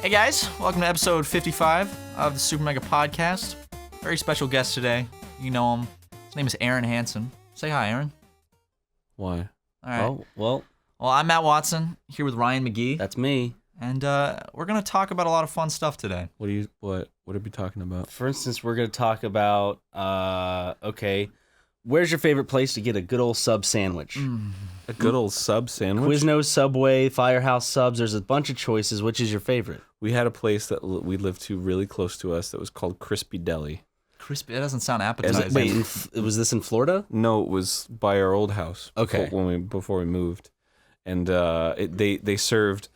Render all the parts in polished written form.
Hey guys, welcome to episode 55 of the SuperMega podcast. Very special guest today. You know him. His name is Arin Hanson. Say hi, Arin. Why? All right. Well, I'm Matt Watson, here with Ryan McGee. that's me. And we're going to talk about a lot of fun stuff today. What are we talking about? For instance, we're going to talk about, where's your favorite place to get a good old sub sandwich? A good old sub sandwich? Quiznos, Subway, Firehouse Subs. There's a bunch of choices. Which is your favorite? We had a place that we lived to really close to us that was called Crispy Deli. Crispy, that doesn't sound appetizing. Wait, was this in Florida? No, it was by our old house. Okay. Before we moved. And they served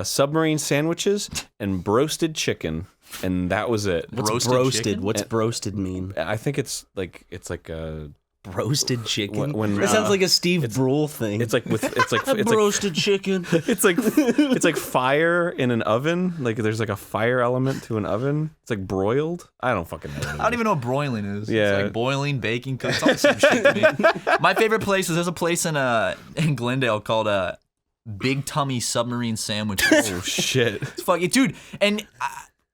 submarine sandwiches and broasted chicken, and that was it. What's broasted? What's broasted mean? I think it's like a Broasted chicken? when That sounds like a Steve Brule thing. it's like broasted chicken. it's like fire in an oven. Like there's like a fire element to an oven. It's like broiled. I don't fucking know. I don't even know what broiling is. Yeah. It's like boiling, baking, cooking, it's all the same shit to me. My favorite place is there's a place in Glendale called Big Tummy Submarine Sandwiches. Oh shit. It's fucking, dude, and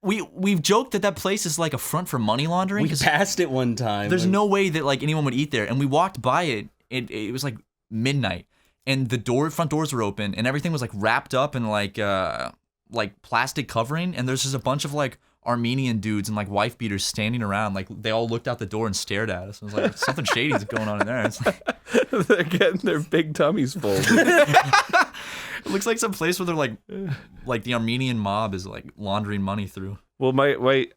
we've joked that place is like a front for money laundering. We passed it one time. There's no way that like anyone would eat there, and we walked by it. It was like midnight, and the front doors were open, and everything was like wrapped up in like plastic covering, and there's just a bunch of like Armenian dudes and like wife beaters standing around, like they all looked out the door and stared at us. I was like, something shady is going on in there. It's like, They're getting their big tummies full. it looks like some place where they're like the Armenian mob is like laundering money through. Well,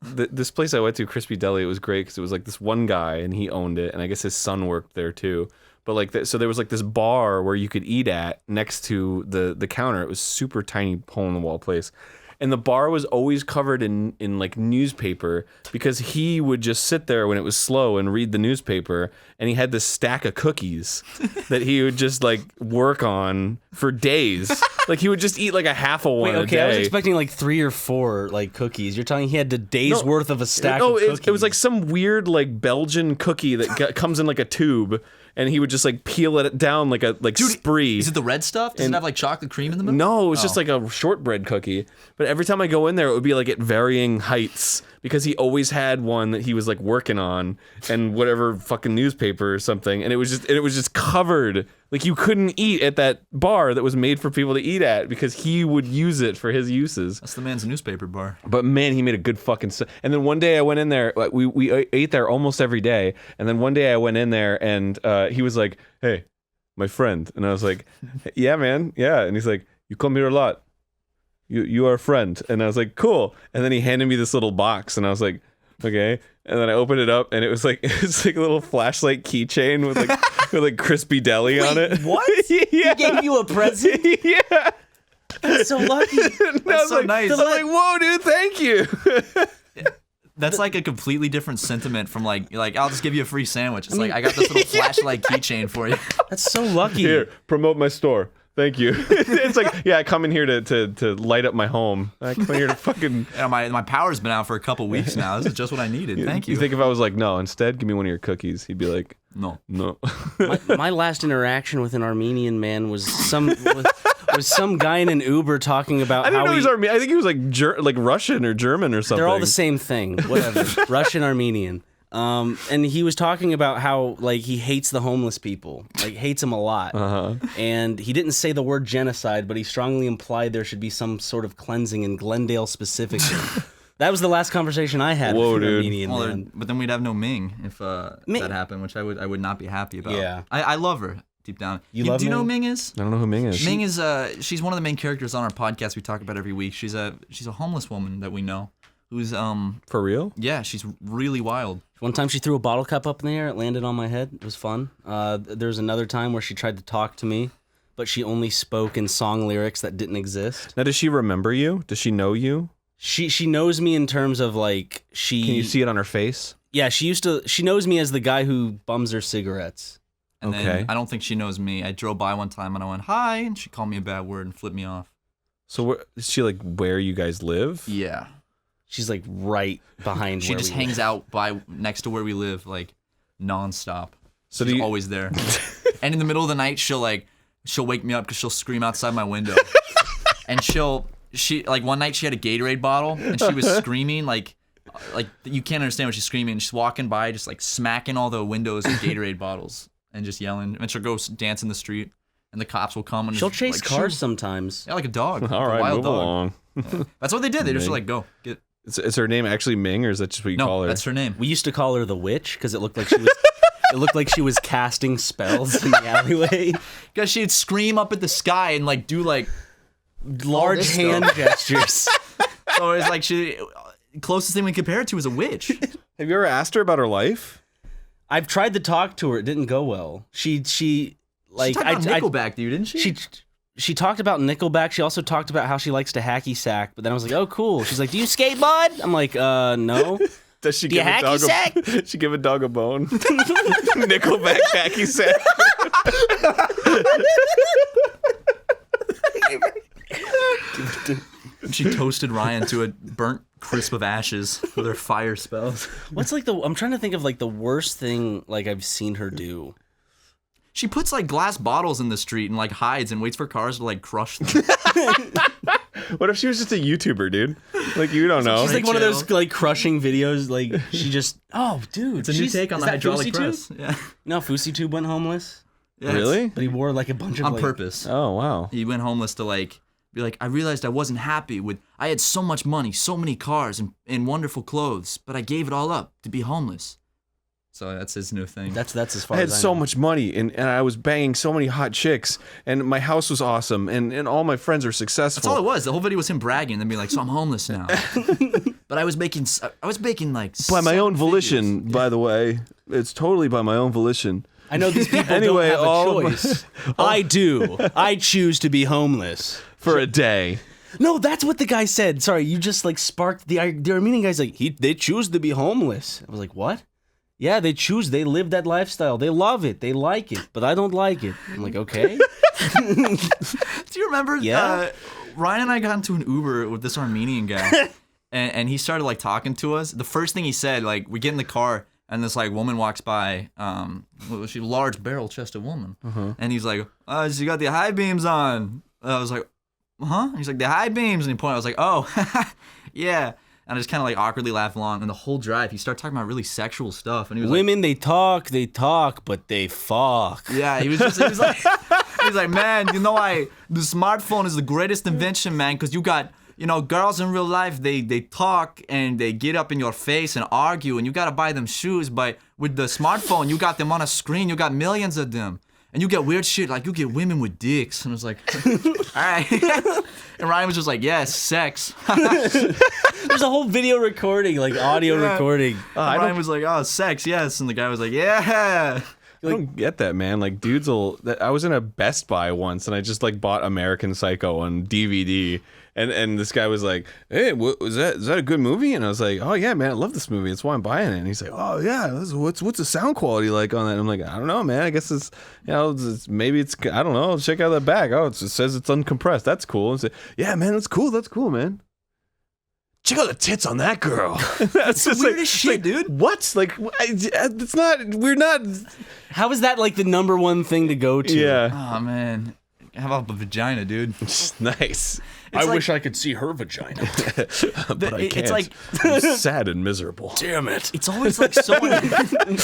this place I went to, Crispy Deli, it was great because it was like this one guy and he owned it, and I guess his son worked there too. But like, so there was like this bar where you could eat at next to the counter. It was super tiny hole in the wall place. And the bar was always covered in like newspaper because he would just sit there when it was slow and read the newspaper, and he had this stack of cookies that he would just like work on for days. Like he would just eat like a half of one a day. I was expecting like 3 or 4 like cookies. You're telling he had a day's worth of a stack of cookies. It was like some weird like Belgian cookie that comes in like a tube, and he would just like peel it down like Dude, spree. Is it the red stuff? Does it have like chocolate cream in the middle? No, it was just like a shortbread cookie. But every time I go in there, it would be like at varying heights because he always had one that he was like working on and whatever fucking newspaper or something, and it was just covered. Like you couldn't eat at that bar that was made for people to eat at because he would use it for his uses. That's the man's newspaper bar. But man, he made a good fucking. And then one day I went in there. We ate there almost every day. And then one day I went in there and he was like, "Hey, my friend," and I was like, "Yeah, man, yeah." And he's like, "You come here a lot. You are a friend." And I was like, "Cool." And then he handed me this little box, and I was like, "Okay." And then I opened it up, and it was like a little flashlight keychain with like Crispy Deli on it. What? Yeah. He gave you a present? Yeah. That's so lucky. That's so nice. I was like, "Whoa, dude, thank you." That's like a completely different sentiment from like I'll just give you a free sandwich. It's like I got this little flashlight keychain for you. That's so lucky. Here, promote my store. Thank you. It's like, yeah, I come in here to light up my home. I come in here to fucking... Yeah, my power's been out for a couple weeks now. This is just what I needed. Thank you. You think if I was like, "No, instead, give me one of your cookies," he'd be like, No. My last interaction with an Armenian man was some guy in an Uber talking about I didn't how know he was Armenian. I think he was like Russian or German or something. they're all the same thing. Whatever. Russian, Armenian. And he was talking about how like he hates the homeless people, like hates them a lot. And he didn't say the word genocide, but he strongly implied there should be some sort of cleansing in Glendale specifically. That was the last conversation I had with an Armenian man. But then we'd have no Ming if that happened, which I would not be happy about. Yeah. I love her deep down. Do you know who Ming is? I don't know who Ming is. Ming is she's one of the main characters on our podcast we talk about every week. She's a homeless woman that we know who's For real? yeah, she's really wild. One time she threw a bottle cap up in the air. It landed on my head. It was fun. There's another time where she tried to talk to me, but she only spoke in song lyrics that didn't exist. Now, does she remember you? Does she know you? She knows me in terms of like she... Can you see it on her face? Yeah, she knows me as the guy who bums her cigarettes. And then I don't think she knows me. I drove by one time and I went, "Hi," and she called me a bad word and flipped me off. So is she like where you guys live? Yeah. She's like right behind She where just we hangs live. out next to where we live, like nonstop. So She's always there. And in the middle of the night, she'll wake me up because she'll scream outside my window. And she'll she like one night she had a Gatorade bottle and she was screaming like you can't understand what she's screaming. She's walking by just like smacking all the windows with Gatorade bottles and just yelling. And she'll go dance in the street and the cops will come and She'll just, chase like, cars shoot. sometimes. Yeah, like a dog. All a right, wild move dog. along. Yeah. That's what they did. They just were like, go get. Is her name actually Ming, or is that just what you call No, her? that's her name. We used to call her the witch because it looked like she was. It looked like she was casting spells in the alleyway. Because she'd scream up at the sky and like do like Large this hand stuff. gestures. So it's like closest thing we can compare it to is a witch. Have you ever asked her about her life? I've tried to talk to her. It didn't go well. She like She talked about Nickelback, dude, didn't she? She talked about Nickelback. She also talked about how she likes to hacky sack. But then I was like, oh, cool. She's like, do you skate, bud? I'm like, no. Does she Do you give a dog hacky sack? she give a dog a bone? Nickelback hacky sack. She toasted Ryan to a burnt crisp of ashes with her fire spells. What's like I'm trying to think of like the worst thing like I've seen her do. She puts like glass bottles in the street and like hides and waits for cars to like crush them. What if she was just a YouTuber, dude? Like, you don't know. She's like one of those like crushing videos. Like she just dude, It's a new take on the hydraulic press. Yeah. No, FouseyTube went homeless, Yes. Really? but he wore like a bunch of On like, purpose. Oh, wow. He went homeless to like be like, I realized I wasn't happy with I had so much money, so many cars and wonderful clothes, but I gave it all up to be homeless. So that's his new thing. That's as far I as had I so know. much money, and I was banging so many hot chicks, and my house was awesome, and all my friends were successful. That's all it was. The whole video was him bragging and being like, so I'm homeless now. But I was making like By my own 7 volition, figures. by the way. It's totally by my own volition. I know these people Anyway, don't have all a of choice. I do. I choose to be homeless. For a day. No, that's what the guy said. Sorry, you just like sparked the Armenian guy's like they choose to be homeless. I was like, what? Yeah, they choose. They live that lifestyle. They love it. They like it. But I don't like it. I'm like, okay. Do you remember? Yeah. Ryan and I got into an Uber with this Armenian guy, and he started like talking to us. The first thing he said, like, we get in the car, and this like woman walks by. She's a large barrel-chested woman, and he's like, "Oh, she got the high beams on." I was like, "Huh?" He's like, "The high beams," and he pointed. I was like, "Oh, yeah." And I just kind of like awkwardly laughed along. And the whole drive, he started talking about really sexual stuff. And he was Women, they talk, but they fuck. like, yeah, he was like, he's like, man, you know, the smartphone is the greatest invention, man, because you got, you know, girls in real life, they talk and they get up in your face and argue, and you got to buy them shoes. But with the smartphone, you got them on a screen, you got millions of them. And you get weird shit, like you get women with dicks. And I was like, all right. And Ryan was just like, yes, sex. There's a whole video recording, like audio recording. Ryan was like, oh, sex, yes. And the guy was like, yeah. I don't get that, man. Like, dudes will... I was in a Best Buy once, and I just, like, bought American Psycho on DVD. And this guy was like, hey, is that a good movie? And I was like, oh, yeah, man, I love this movie. That's why I'm buying it. And he's like, oh, yeah, what's the sound quality like on that? And I'm like, I don't know, man. I guess it's, you know, maybe it's, I don't know. Check out that back. Oh, it says it's uncompressed. That's cool. And say, yeah, man, that's cool, man. Check out the tits on that girl. That's just weirdest shit, dude. What? Like, it's not, we're not. How is that like the number one thing to go to? Yeah. Oh, man. How about the vagina, dude? Nice. I wish I could see her vagina. But I can't. It's like, I'm sad and miserable. Damn it. it's always like so, it's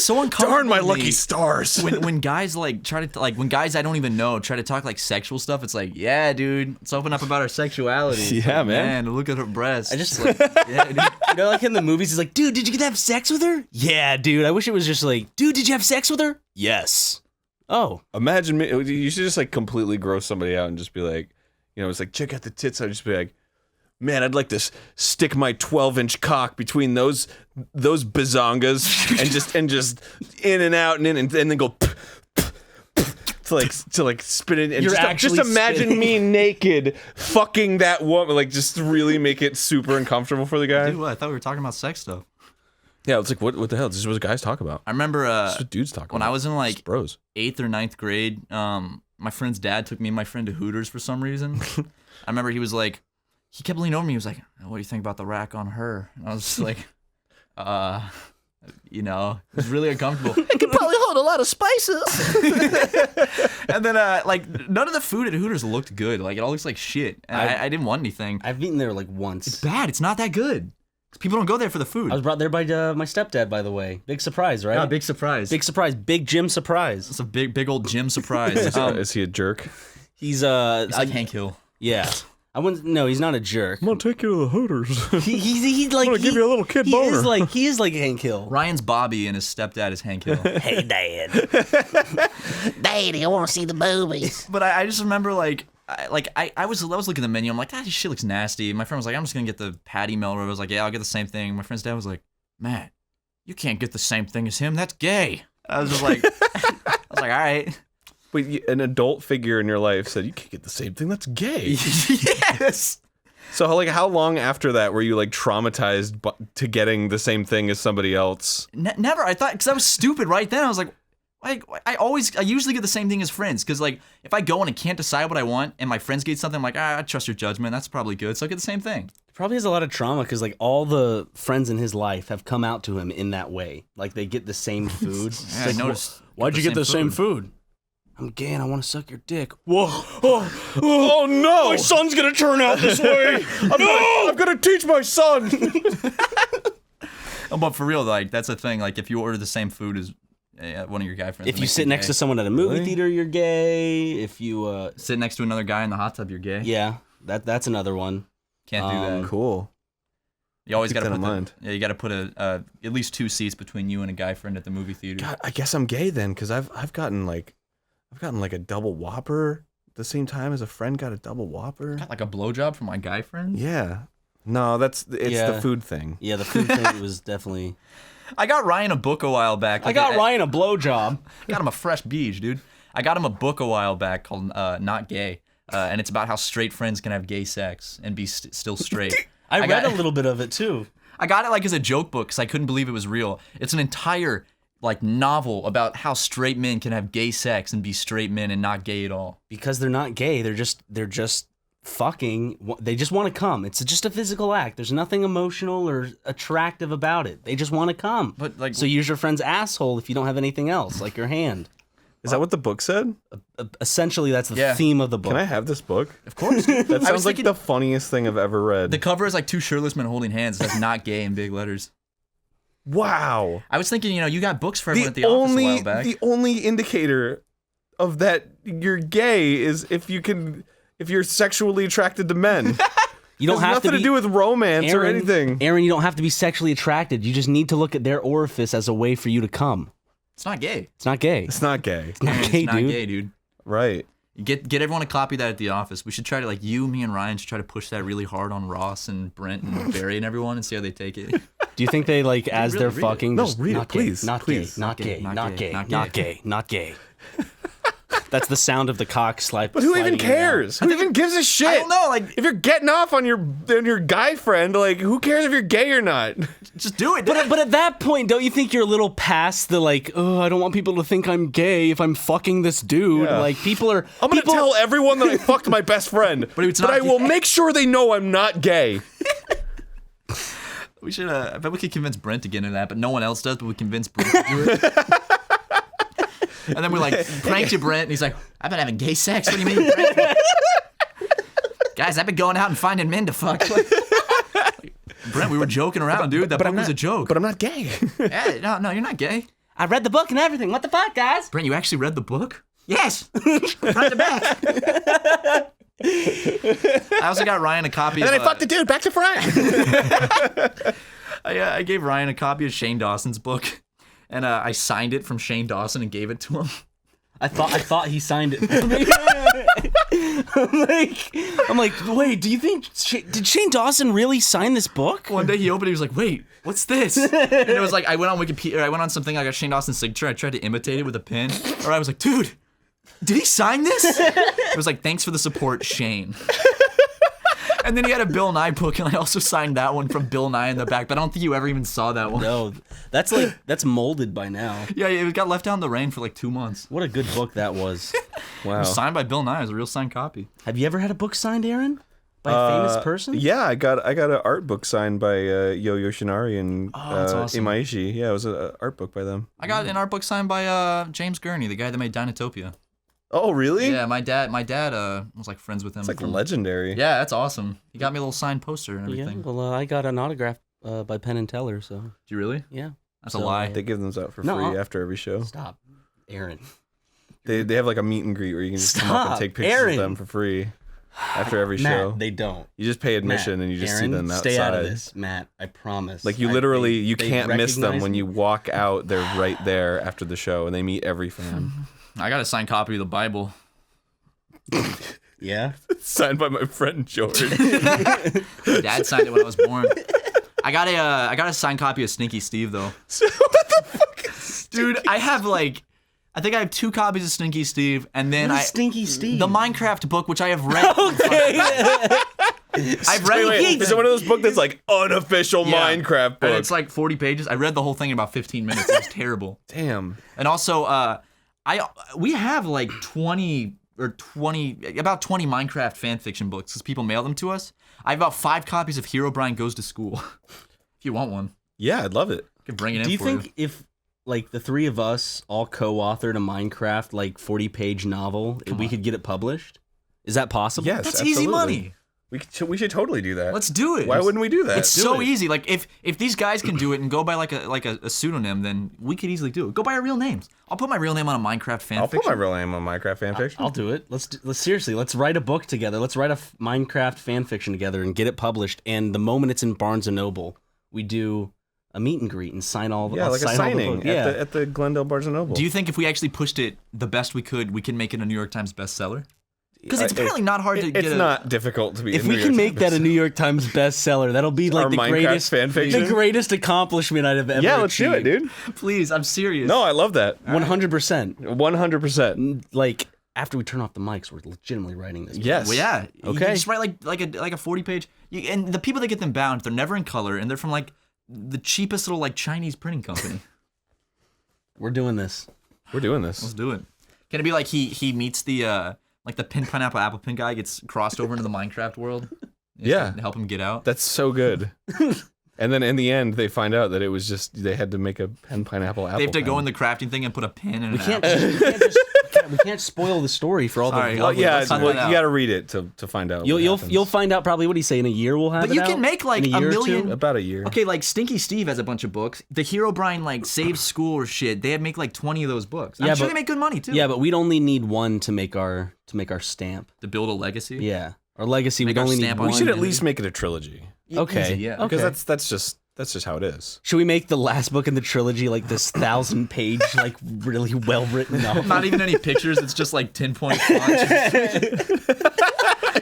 so uncomfortable. Darn my to lucky me stars. when guys like try to when guys I don't even know try to talk like sexual stuff. It's like, yeah, dude, let's open up about our sexuality. It's Yeah, like, man. Look at her breasts. I just like, yeah, dude. You know, like in the movies, he's like, dude, did you get to have sex with her? Yeah, dude. I wish it was just like, dude, did you have sex with her? Yes. Oh. Imagine me. You should just like completely gross somebody out and just be like, you know, it's like, check out the tits. I'd just be like, man, I'd like to stick my 12-inch cock between those bazongas and just in and out and in and then go to like spin it and You're just actually imagine spinning. me naked fucking that woman, like just really make it super uncomfortable for the guy. Dude, what? I thought we were talking about sex stuff. Yeah, it's like what the hell? This is what guys talk about. I remember This is what dudes talk about. when I was in like Just bros. 8th or 9th grade, my friend's dad took me and my friend to Hooters for some reason. I remember he kept leaning over me. He was like, what do you think about the rack on her? And I was just like, you know, it was really uncomfortable. I could probably hold smelling a lot of spices. And then like none of the food at Hooters looked good. Like it all looks like shit. And I didn't want anything. I've eaten there like once. It's bad. It's not that good. People don't go there for the food. I was brought there by my stepdad, by the way. Big surprise, right? Yeah, big surprise. Big surprise. Big Jim surprise. It's a big old Jim surprise. Is he a jerk? He's It's like Hank Hill. Yeah. I wouldn't. No, he's not a jerk. I'm gonna take you to the Hooters. He's like. I'm gonna give you a little kid boner. He is like Hank Hill. Ryan's Bobby and his stepdad is Hank Hill. Hey, Dad. Daddy, I want to see the boobies. But I just remember I was looking at the menu. I'm like, this shit looks nasty. My friend was like, I'm just gonna get the patty melt. I was like, yeah, I'll get the same thing. My friend's dad was like, Matt, you can't get the same thing as him. That's gay. I was just like, all right. Wait, an adult figure in your life said you can't get the same thing. That's gay. Yes. So how long after that were you like traumatized to getting the same thing as somebody else? Never. I thought because I was stupid right then. I was like, I usually get the same thing as friends because like if I go and I can't decide what I want and my friends get something, I'm like, I trust your judgment. That's probably good. So I get the same thing. He probably has a lot of trauma because like all the friends in his life have come out to him in that way. Like they get the same food. Yeah, I noticed. Why'd you get the same food? I'm gay and I want to suck your dick. Whoa! Oh no! My son's gonna turn out this way. I'm gonna teach my son. But for real, like that's a thing. Like if you order the same food as one of your guy friends, If you sit next to someone at a movie theater, you're gay. If you sit next to another guy in the hot tub, you're gay. yeah, that's another one. Can't do that. Cool. You always got to that put in mind. you got to put at least 2 seats between you and a guy friend at the movie theater. God, I guess I'm gay then, because I've gotten like a double Whopper at the same time as a friend got a double Whopper. Got like a blowjob from my guy friend. Yeah. No, it's the food thing. Yeah, the food thing was definitely. I got Ryan a book a while back. I got Ryan a blowjob. Got him a fresh beach, dude. I got him a book a while back called Not Gay, and it's about how straight friends can have gay sex and be still straight. I read a little bit of it too. I got it like as a joke book because I couldn't believe it was real. It's an entire like novel about how straight men can have gay sex and be straight men and not gay at all. Because they're not gay. They're just fucking. They just want to come. It's just a physical act. There's nothing emotional or attractive about it. They just want to come. But like, so use your friend's asshole if you don't have anything else, like your hand. Is that what the book said? Essentially, that's the theme of the book. Can I have this book? Of course. That sounds like the funniest thing I've ever read. The cover is like 2 shirtless men holding hands. It says "Not Gay" in big letters. Wow. I was thinking, you got books for everyone at the office a while back. The only indicator of that you're gay is if you're sexually attracted to men. You don't have nothing to do with romance or anything. Aaron, you don't have to be sexually attracted. You just need to look at their orifice as a way for you to come. It's not gay. It's not gay. It's not gay. It's not gay, It's not gay, dude. Right. Get everyone to copy that at the office. We should try to, like, me and Ryan should try to push that really hard on Ross and Brent and Barry and everyone and see how they take it. Do you think they, like, as really they're read it. fucking, No, just read it, not gay, please, not please. gay, not gay, Not not gay, gay, not not gay. gay, not gay. That's the sound of the cock slide. But who even cares? Who even gives a shit? I don't know, like, if you're getting off on your guy friend, like, who cares if you're gay or not? just do it. But at that point, don't you think you're a little past the, like, oh, I don't want people to think I'm gay if I'm fucking this dude. Yeah. Like, people are... I'm gonna tell everyone that I fucked my best friend, But I will make sure they know I'm not gay. We should, I bet we could convince Brent to get into that, but no one else does, but we convince Brent to do it. And then we're like, pranked you, Brent. And he's like, I've been having gay sex. What do you mean, Brent? Guys, I've been going out and finding men to fuck. Brent, we were joking around, dude. That book was a joke. But I'm not gay. Yeah, no, you're not gay. I read the book and everything. What the fuck, guys? Brent, you actually read the book? Yes. Front to back. I also got Ryan a copy And of... then I fucked the dude back to front. I gave Ryan a copy of Shane Dawson's book. And I signed it from Shane Dawson and gave it to him. I thought he signed it. I'm like, wait, do you think did Shane Dawson really sign this book? One day he opened it, he was like, wait, what's this? And it was like, I went on Wikipedia, I went on something, I got Shane Dawson's signature, I tried to imitate it with a pen. Or I was like, dude, did he sign this? It was like, thanks for the support, Shane. And then he had a Bill Nye book, and I also signed that one from Bill Nye in the back, but I don't think you ever even saw that one. No, that's molded by now. Yeah, it got left out in the rain for like 2 months. What a good book that was. It was signed by Bill Nye. It was a real signed copy. Have you ever had a book signed, Aaron? By a famous person? Yeah, I got an art book signed by Yo Yoshinari and that's awesome. Imaishi. Yeah, it was an art book by them. I got an art book signed by James Gurney, the guy that made Dinotopia. Oh, really? Yeah, my dad was like friends with him. It's like legendary. Yeah, that's awesome. He got me a little signed poster and Yeah, everything. well, I got an autograph by Penn and Teller, so. Do you really? Yeah. That's a lie. They give those out for No, free after every show. Stop. Aaron. They have like a meet and greet where you can just come up and Stop, take pictures Aaron. of them for free after every Matt, show. they don't. You just pay admission Matt, and you just Aaron, see them outside. Stay out of this, Matt. I promise. Like you you can't miss them when you walk out. They're right there after the show, and they meet every fan. I got a signed copy of the Bible. Yeah? Signed by my friend George. Dad signed it when I was born. I got a signed copy of Stinky Steve though. So what the fuck is Dude, I have I think I have 2 copies of Stinky Steve, and then What is Stinky Steve? the Minecraft book, which I have read. Okay. I've read. Wait, is it one of those books that's like unofficial Yeah. Minecraft book? And it's like 40 pages. I read the whole thing in about 15 minutes. It was terrible. Damn. And also, we have like about 20 Minecraft fan fiction books because people mail them to us. I have about 5 copies of Herobrine Goes to School. If you want one, Yeah, I'd love it. I could bring it in. Do you for think if like the 3 of us all co-authored a Minecraft like 40-page novel, we could get it published? Is that possible? Yes, That's absolutely. easy money. We should totally do that. Let's do it. Why wouldn't we do that? It's so easy. Like if these guys can do it and go by like a pseudonym, then we could easily do it. Go by our real names. I'll put my real name on a Minecraft fan I'll fiction. put my real name on Minecraft fanfiction. I'll do it. Let's seriously, let's write a book together. Let's write a Minecraft fan fiction together and get it published. And the moment it's in Barnes and Noble, we do a meet and greet and sign all the Yeah, like a sign all the signing book. at the Glendale Barnes and Noble. Do you think if we actually pushed it the best we could, we can make it a New York Times bestseller? Because it's apparently not hard to get. It's not difficult to be. If a we New can York make that a Times. New York Times bestseller, that'll be like Our the Minecraft greatest fan fiction? the greatest accomplishment I've ever Yeah, let's do it, achieved. dude. Please, I'm serious. No, I love that. 100%. 100%. Like after we turn off the mics, we're legitimately writing this. Yes. Well, yeah. You Okay. can just write like a 40-page. And the people that get them bound, they're never in color, and they're from like the cheapest little like Chinese printing company. We're doing this. We're doing Let's this. do it. Can it be like he meets the like the pin pineapple apple pin guy gets crossed over into the Minecraft world? Yeah. To help him get out. That's so good. And then in the end, they find out that it was just they had to make a pineapple apple. They have to pen. go in the crafting thing and put a pin in. We can't spoil the story for all the. Sorry. Oh Lovely. yeah, Let's find well, that out. you got to read it to find out. You'll what you'll happens. find out probably what he's saying in a year. We'll have But it you out? can make like In a year or million. two? about a year. Okay, like Stinky Steve has a bunch of books. The Herobrine like saves school or shit. They make like 20 of those books. I'm Yeah, sure but- they make good money too. Yeah, but we'd only need one to make our stamp. To build a legacy. Yeah, our legacy. Make We'd our only need stamp one. on We should at Yeah. least make it a trilogy Okay. Easy, yeah. Okay. because that's just how it is. Should we make the last book in the trilogy like this 1,000-page, like really well written novel? Not even any pictures. It's just like 10-point font.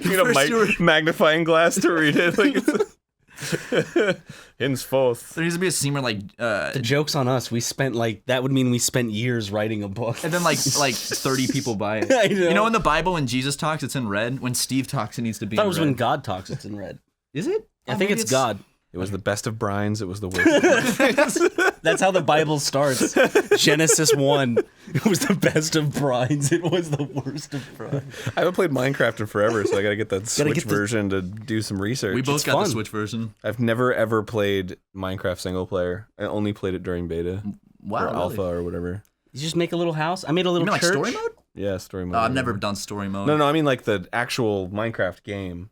You need a First you were- magnifying glass to read it. Like it's henceforth. There needs to be a scene where like The joke's on us. We spent that would mean we spent years writing a book. and then like 30 people buy it. I know. You know in the Bible when Jesus talks it's in red. When Steve talks it needs to be I thought in it was red. when God talks. It's in red. Is it? I think it's God. It was the best of brines. It was the worst. Of brines. That's how the Bible starts. Genesis 1. It was the best of brides. It was the worst of brides. I haven't played Minecraft in forever, so I gotta get that Switch get the- version to do some research. We both It's got the fun. Switch version. I've never ever played Minecraft single player. I only played it during beta Wow. or really? alpha or whatever. You just make a little house. I made a You little mean like church. story mode? Yeah, story mode. I've never done story mode. No, I mean like the actual Minecraft game.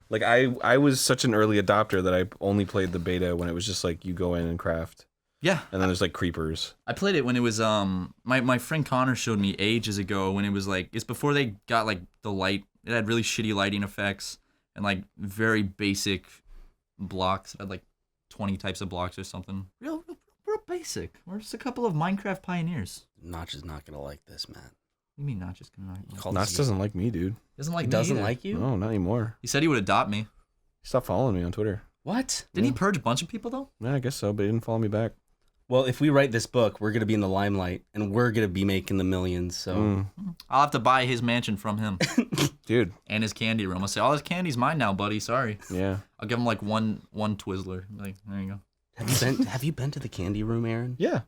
Like I was such an early adopter that I only played the beta when it was just like you go in and craft, Yeah. and then there's like creepers. I played it when it was my friend Connor showed me ages ago when it was like it's before they got like the light. It had really shitty lighting effects and like very basic blocks. It had like 20 types of blocks or something. Real basic. We're just a couple of Minecraft pioneers. Notch is not going to like this, Matt. What do you mean not just gonna Called Notch this- doesn't like me, dude. doesn't like He me doesn't either. like you? No, not anymore. He said he would adopt me. Stop following me on Twitter. What? Didn't he purge a bunch of people though? Yeah, I guess so, but he didn't follow me back. Well, if we write this book, we're going to be in the limelight, and we're going to be making the millions, so... Mm. I'll have to buy his mansion from him Dude, and his candy room. I'll say all his candy's mine now, buddy. Sorry. yeah. I'll give him like one Twizzler. Like there you go. Have you been to the candy room, Aaron? Yeah.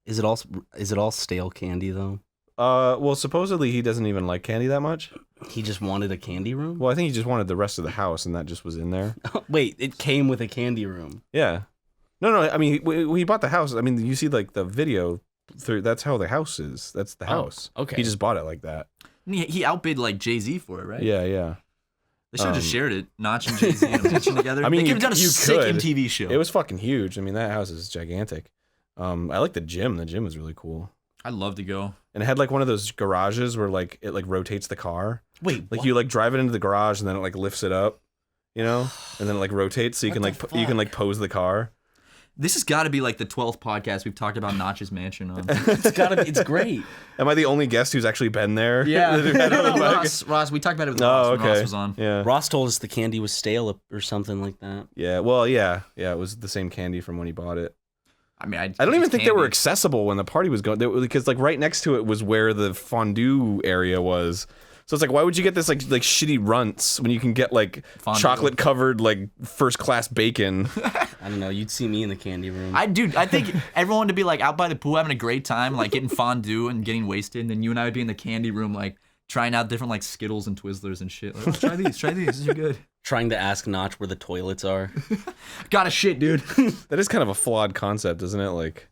Is it all stale candy, though? Well, supposedly he doesn't even like candy that much. He just wanted a candy room? Well, I think he just wanted the rest of the house, and that just was in there. Wait, it came with a candy room. Yeah. No. I mean, when he bought the house, I mean, you see like the video through. That's how the house is. That's the house. Okay. He just bought it like that. He outbid like Jay-Z for it, right? Yeah. They should have just shared it, Notch and Jay-Z and Mitch together. I mean, they could have done a you sick could. MTV show. It was fucking huge. I mean, that house is gigantic. I like the gym. The gym was really cool. I'd love to go. And it had like one of those garages where like it like rotates the car. Wait, Like what? you like drive it into the garage and then it like lifts it up, you know, and then it like rotates so you can like you can like pose the car. This has got to be like the 12th podcast we've talked about Notch's mansion on. It's great. Am I the only guest who's actually been there? Yeah. No, Ross, we talked about it with Oh, Ross when okay. Ross was on. Yeah. Ross told us the candy was stale or something like that. Yeah. Well, yeah. It was the same candy from when he bought it. I mean, I don't even think they were accessible when the party was going because like right next to it was where the fondue area was. So it's like, why would you get this like shitty runts when you can get like Fondue. chocolate covered like first class bacon? I don't know. You'd see me in the candy room. I think everyone would be like out by the pool having a great time, like getting fondue and getting wasted, and then you and I would be in the candy room like trying out different like Skittles and Twizzlers and shit. Like, try these, these are good. Trying to ask Notch where the toilets are. Got a shit, dude. That is kind of a flawed concept, isn't it? Like,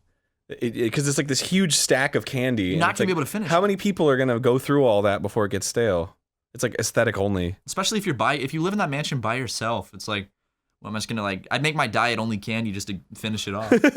because it's like this huge stack of candy. You're and not it's gonna be like, able to finish How it. many people are gonna go through all that before it gets stale? It's like aesthetic only. Especially if if you live in that mansion by yourself, it's like, well, I'm just gonna like, I'd make my diet only candy just to finish it off. Did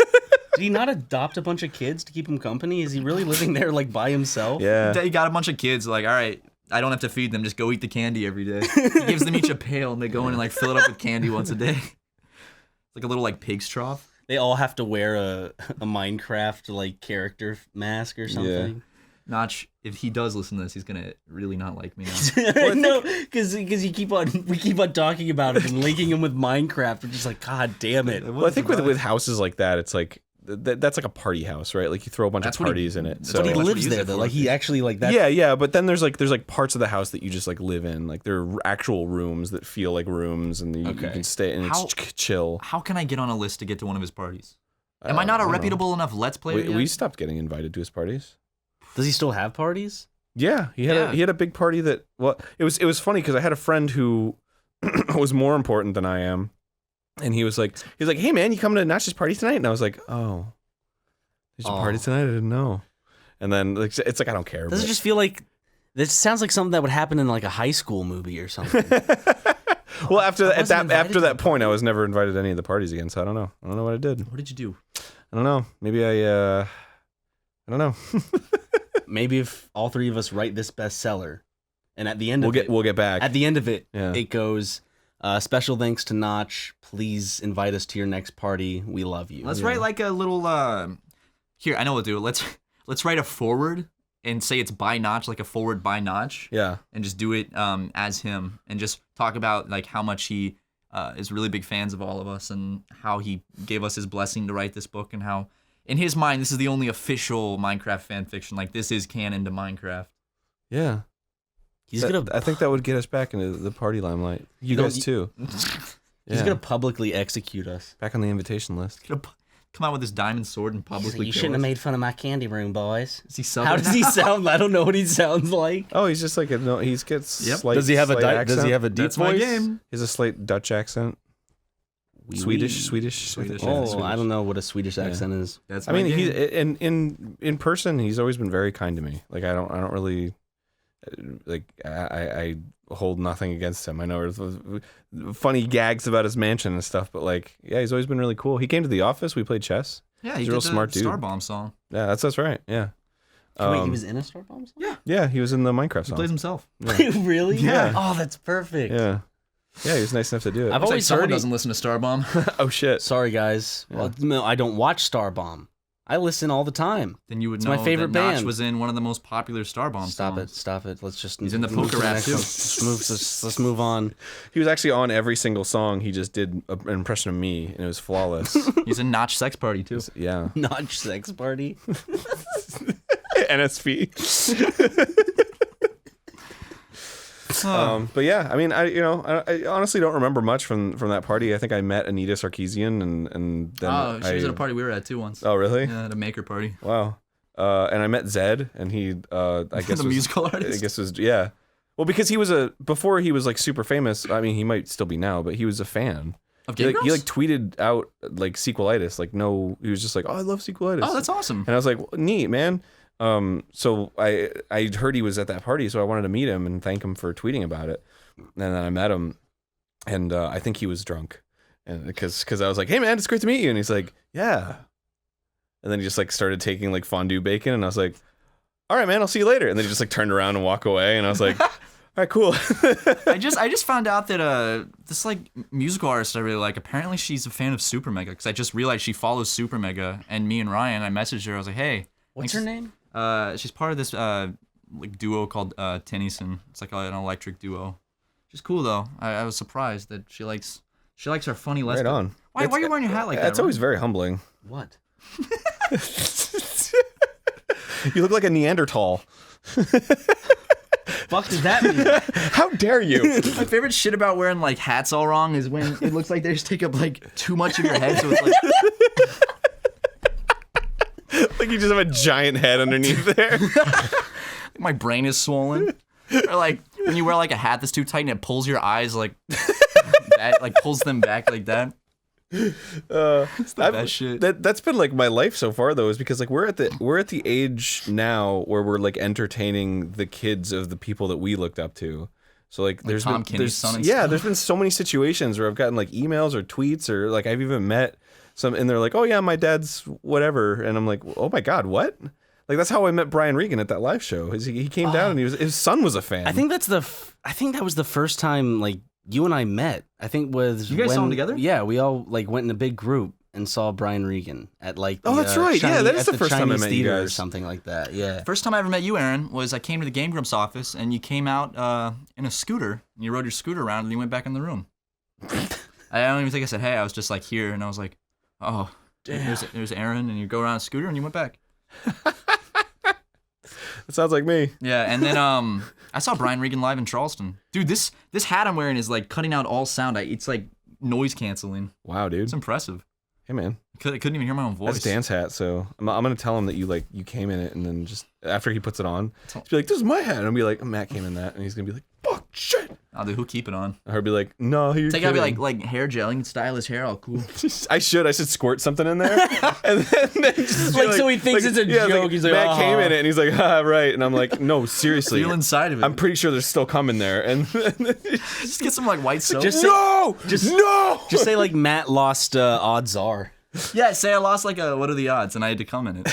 he not adopt a bunch of kids to keep him company? Is he really living there like by himself? Yeah. He got a bunch of kids, like, all right, I don't have to feed them, just go eat the candy every day. He gives them each a pail, and they go in and like fill it up with candy once a day. It's like a little like pig's trough. They all have to wear a Minecraft like character mask or something. Notch, if he does listen to this, he's gonna really not like me now. No, because we keep on talking about it and linking him with Minecraft. We're just like, God damn it. Well, I think with houses like that, it's like that's like a party house, right? Like you throw a bunch That's of what he- parties in it. that's So But he what lives use there it though. for. Like he actually like that. yeah, but then there's like parts of the house that you just like live in. Like there are actual rooms that feel like rooms, and you can stay and How- it's chill. How can I get on a list to get to one of his parties? Am I not a don't know. reputable enough Let's Player yet? We stopped getting invited to his parties. Does he still have parties? Yeah, he had a big party that. Well, it was funny because I had a friend who was more important than I am, and he was like, hey man, you coming to Notch's party tonight? And I was like, oh, there's a party tonight? I didn't know. And then like, it's like I don't care. Does but- it just feel like this sounds like something that would happen in like a high school movie or something? Well, after wasn't invited after to that point, I was never invited to any of the parties again. So I don't know. I don't know what I did. What did you do? I don't know. Maybe I don't know. Maybe if all three of us write this bestseller, and at the end of We'll get back. at the end of it, Yeah. it goes, special thanks to Notch. Please invite us to your next party. We love you. Let's write like a little. Here, I know what we'll do. Let's write a forward and say it's by Notch, like a forward by Notch. Yeah. And just do it as him, and just talk about like how much he is really big fans of all of us, and how he gave us his blessing to write this book, and how in his mind this is the only official Minecraft fan fiction. Like this is canon to Minecraft. Yeah. He's gonna. I think that would get us back into the party limelight. You know, guys too. He's Yeah. gonna publicly execute us. Back on the invitation list. Come out with his diamond sword and publicly. You kill shouldn't have us. made fun of my candy room, boys. Is he Southern How does he now? sound? I don't know what he sounds like. Oh, he's just like he gets Yep. slight. Does he have a slight accent? deep That's voice? my game. He has a slight Dutch accent. Swedish. Oh, I don't know what a Swedish accent is. That's I my mean, game. in person, he's always been very kind to me. Like I don't really like I hold nothing against him. I know there's funny gags about his mansion and stuff, but like yeah, he's always been really cool. He came to the office. We played chess. Yeah, he's he a real did the smart dude. Starbomb song. Yeah, that's right. Yeah. Wait, he was in a Star Bomb song? Yeah, he was in the Minecraft He song. plays himself. Really? Yeah. Oh, that's perfect. Yeah. Yeah, he was nice enough to do it. I've Looks like always someone heard. doesn't listen to Starbomb. Oh shit. Sorry, guys. Well, no, I don't watch Star Bomb. I listen all the time. Then you would It's know my favorite that Notch band. was in one of the most popular Starbomb songs. Stop it. Let's just. He's in the move poker to rap, next too. one. Let's move on. He was actually on every single song. He just did an impression of me, and it was flawless. He's in Notch Sex Party too. Yeah. Notch sex party. NSP. But yeah, I mean, I honestly don't remember much from that party. I think I met Anita Sarkeesian, and then Oh, she was at a party we were at too once. Oh, really? Yeah, at a maker party. Wow. and I met Zed, and he I guess the musical artist. I guess was Well, because he was before he was like super famous. I mean, he might still be now, but he was a fan. Of Game He like tweeted out like sequelitis. Like he was just like, oh, I love sequelitis. Oh, that's awesome. And I was like, well, neat, man. So I heard he was at that party, so I wanted to meet him and thank him for tweeting about it. And then I met him, and I think he was drunk, and because I was like, hey man, it's great to meet you, and he's like, yeah. And then he just like started taking like fondue bacon, and I was like, all right, man, I'll see you later. And then he just like turned around and walked away, and I was like, all right, cool. I just found out that this like musical artist I really like, apparently she's a fan of SuperMega, because I just realized she follows SuperMega, and me and Ryan, I messaged her, I was like, hey. What's her name? She's part of this like duo called Tennyson. It's like an electric duo. She's cool though. I was surprised that she likes our funny lesbian. Right on. Why are you wearing your hat like that? It's always very humbling. What? You look like a Neanderthal. Fuck does that mean? How dare you? My favorite shit about wearing like hats all wrong is when it looks like they just take up like too much of your head, so it's like Like you just have a giant head underneath there. my brain is swollen. Or like when you wear like a hat that's too tight and it pulls your eyes like that, like pulls them back like that. It's the best shit. That's been like my life so far though, is because like we're at the age now where we're like entertaining the kids of the people that we looked up to. So like there's Tom been Kenny's son and yeah, stuff. there's been so many situations where I've gotten like emails or tweets or like I've even met some and they're like, oh yeah, my dad's whatever, and I'm like, oh my god, what? Like that's how I met Brian Regan at that live show. He came down and his son was a fan. I think that was the first time like you and I met. I think was you guys saw him together. Yeah, we all like went in a big group and saw Brian Regan at like the, that's right. Yeah, that is the first time I Chinese met you theater or guys. something like that. Yeah. First time I ever met you, Aaron, was I came to the Game Grumps office and you came out in a scooter and you rode your scooter around and you went back in the room. I don't even think I said hey. I was just like here and I was like, oh, there's Aaron, and you go around a scooter and you went back. It sounds like me. Yeah, and then I saw Brian Regan live in Charleston. Dude, this hat I'm wearing is like cutting out all sound. It's like noise canceling. Wow, dude. It's impressive. Hey, man. I couldn't even hear my own voice. That's Dan's hat, so I'm gonna tell him that you came in it, and then just after he puts it on, he'll be like, "This is my hat," and I'll be like, "Matt came in that," and he's gonna be like, "Fuck, shit." Oh, dude, who'll keep it on? Or be like, "No, you're Take out like hair gel. You can style his hair all cool. I should squirt something in there, and then just be Like, so he thinks it's a joke. He's like, Matt came "Ah." in it, and he's like, "Ah, right," and I'm like, "No, seriously, Feel inside of it. I'm pretty sure there's still cum in there," and Just get some like white soap. no, Just say like Matt lost odds are. Yeah, say I lost like what are the odds, and I had to come in it.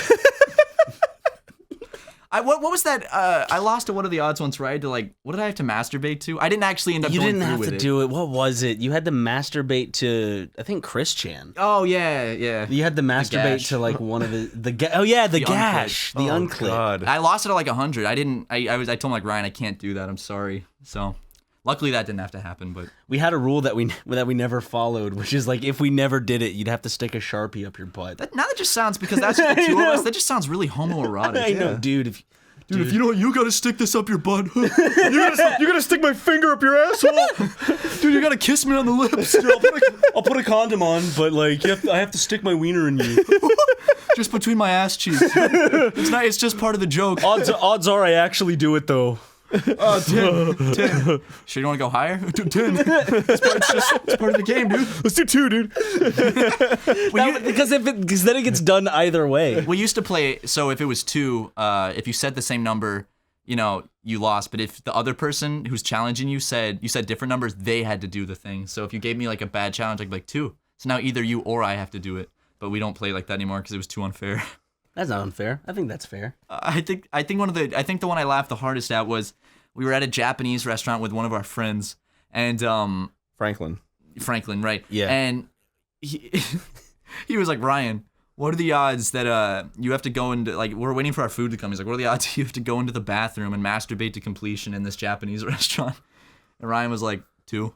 What was that? I lost a what are the odds once, where I had to like, what did I have to masturbate to? I didn't actually end up. You going didn't through have with to it. do it. What was it? You had to masturbate to I think Chris Chan. Oh yeah. You had to masturbate gash. to like one of the gash, the unclip. unclip. God. I lost it at like 100. I didn't. I told him like Ryan, I can't do that. I'm sorry. So. Luckily, that didn't have to happen, but We had a rule that we never followed, which is like if we never did it, you'd have to stick a Sharpie up your butt. now that just sounds, because that's just the two of us, that just sounds really homoerotic. I know, dude. Dude, if you don't, you gotta stick this up your butt. You're gonna stick my finger up your asshole. Dude, you gotta kiss me on the lips. I'll put a condom on, but like I have to stick my wiener in you. Just between my ass cheeks. It's not. It's just part of the joke. Odds are I actually do it though. Oh, 10. Sure, you want to go higher? Do 10. It's part of the game, dude. Let's do 2, dude. Because then it gets done either way. We used to play. So if it was 2, if you said the same number, you lost. But if the other person who's challenging you said different numbers, they had to do the thing. So if you gave me like a bad challenge, I'd be like 2. So now either you or I have to do it. But we don't play like that anymore because it was too unfair. That's not unfair. I think that's fair. I think the one I laughed the hardest at was we were at a Japanese restaurant with one of our friends, and Franklin, right? Yeah. And he was like, Ryan, what are the odds that you have to go into, like, we're waiting for our food to come. He's like, what are the odds you have to go into the bathroom and masturbate to completion in this Japanese restaurant? And Ryan was like, 2.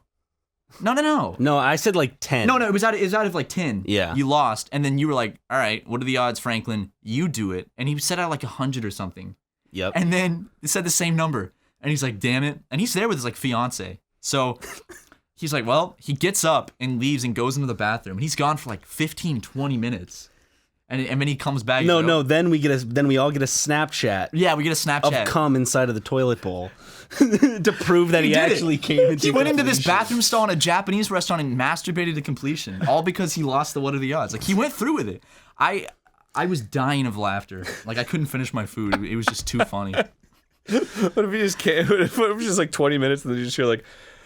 No. No, I said like 10. No, it was out of like 10. Yeah. You lost, and then you were like, all right, what are the odds, Franklin? You do it. And he said out like 100 or something. Yep. And then it said the same number. And he's like, damn it. And he's there with his like fiance. So he's like, well, he gets up and leaves and goes into the bathroom. And he's gone for like 15, 20 minutes. And then he comes back. No. Then we all get a Snapchat. Yeah, we get a Snapchat of cum inside of the toilet bowl to prove that he actually came into. He went into this bathroom stall in a Japanese restaurant and masturbated to completion, all because he lost the what are the odds. Like he went through with it. I was dying of laughter. Like I couldn't finish my food. It was just too funny. What if you just can't? What if it was just like 20 minutes and then you just hear like,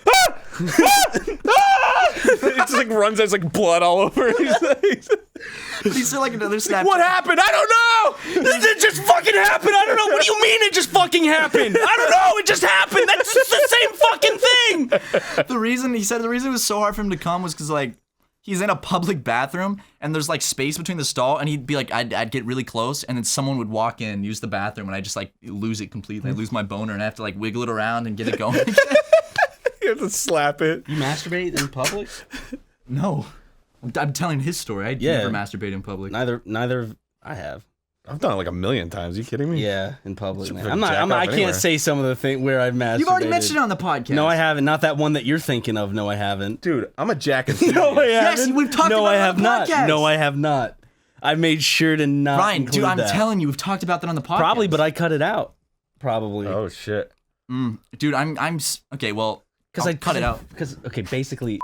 ah! Ah! Ah! It just like runs. There's like blood all over. But he said like another Snapchat. What happened? I don't know. It just fucking happened. I don't know. What do you mean it just fucking happened? I don't know. It just happened. That's just the same fucking thing. The reason it was so hard for him to come was because like he's in a public bathroom and there's like space between the stall, and he'd be like, I'd get really close, and then someone would walk in, use the bathroom, and I just like lose it completely. I lose my boner, and I have to like wiggle it around and get it going. You have to slap it. You masturbate in public? No, I'm telling his story. I never masturbate in public. Neither. I have. I've done it like a million times. Are you kidding me? Yeah, in public. Man. I'm not. I can't say some of the thing where I've masturbated. You've already mentioned it on the podcast. No, I haven't. Not that one that you're thinking of. No, I haven't. Dude, I'm a jack and No, I haven't. Yes, we've talked about it on the podcast. No, I have not. I made sure to not. Ryan, dude, I'm that. telling you, we've talked about that on the podcast. Probably, but I cut it out. Probably. Oh shit. Dude, I'm okay. Well, because I cut it out. Because basically.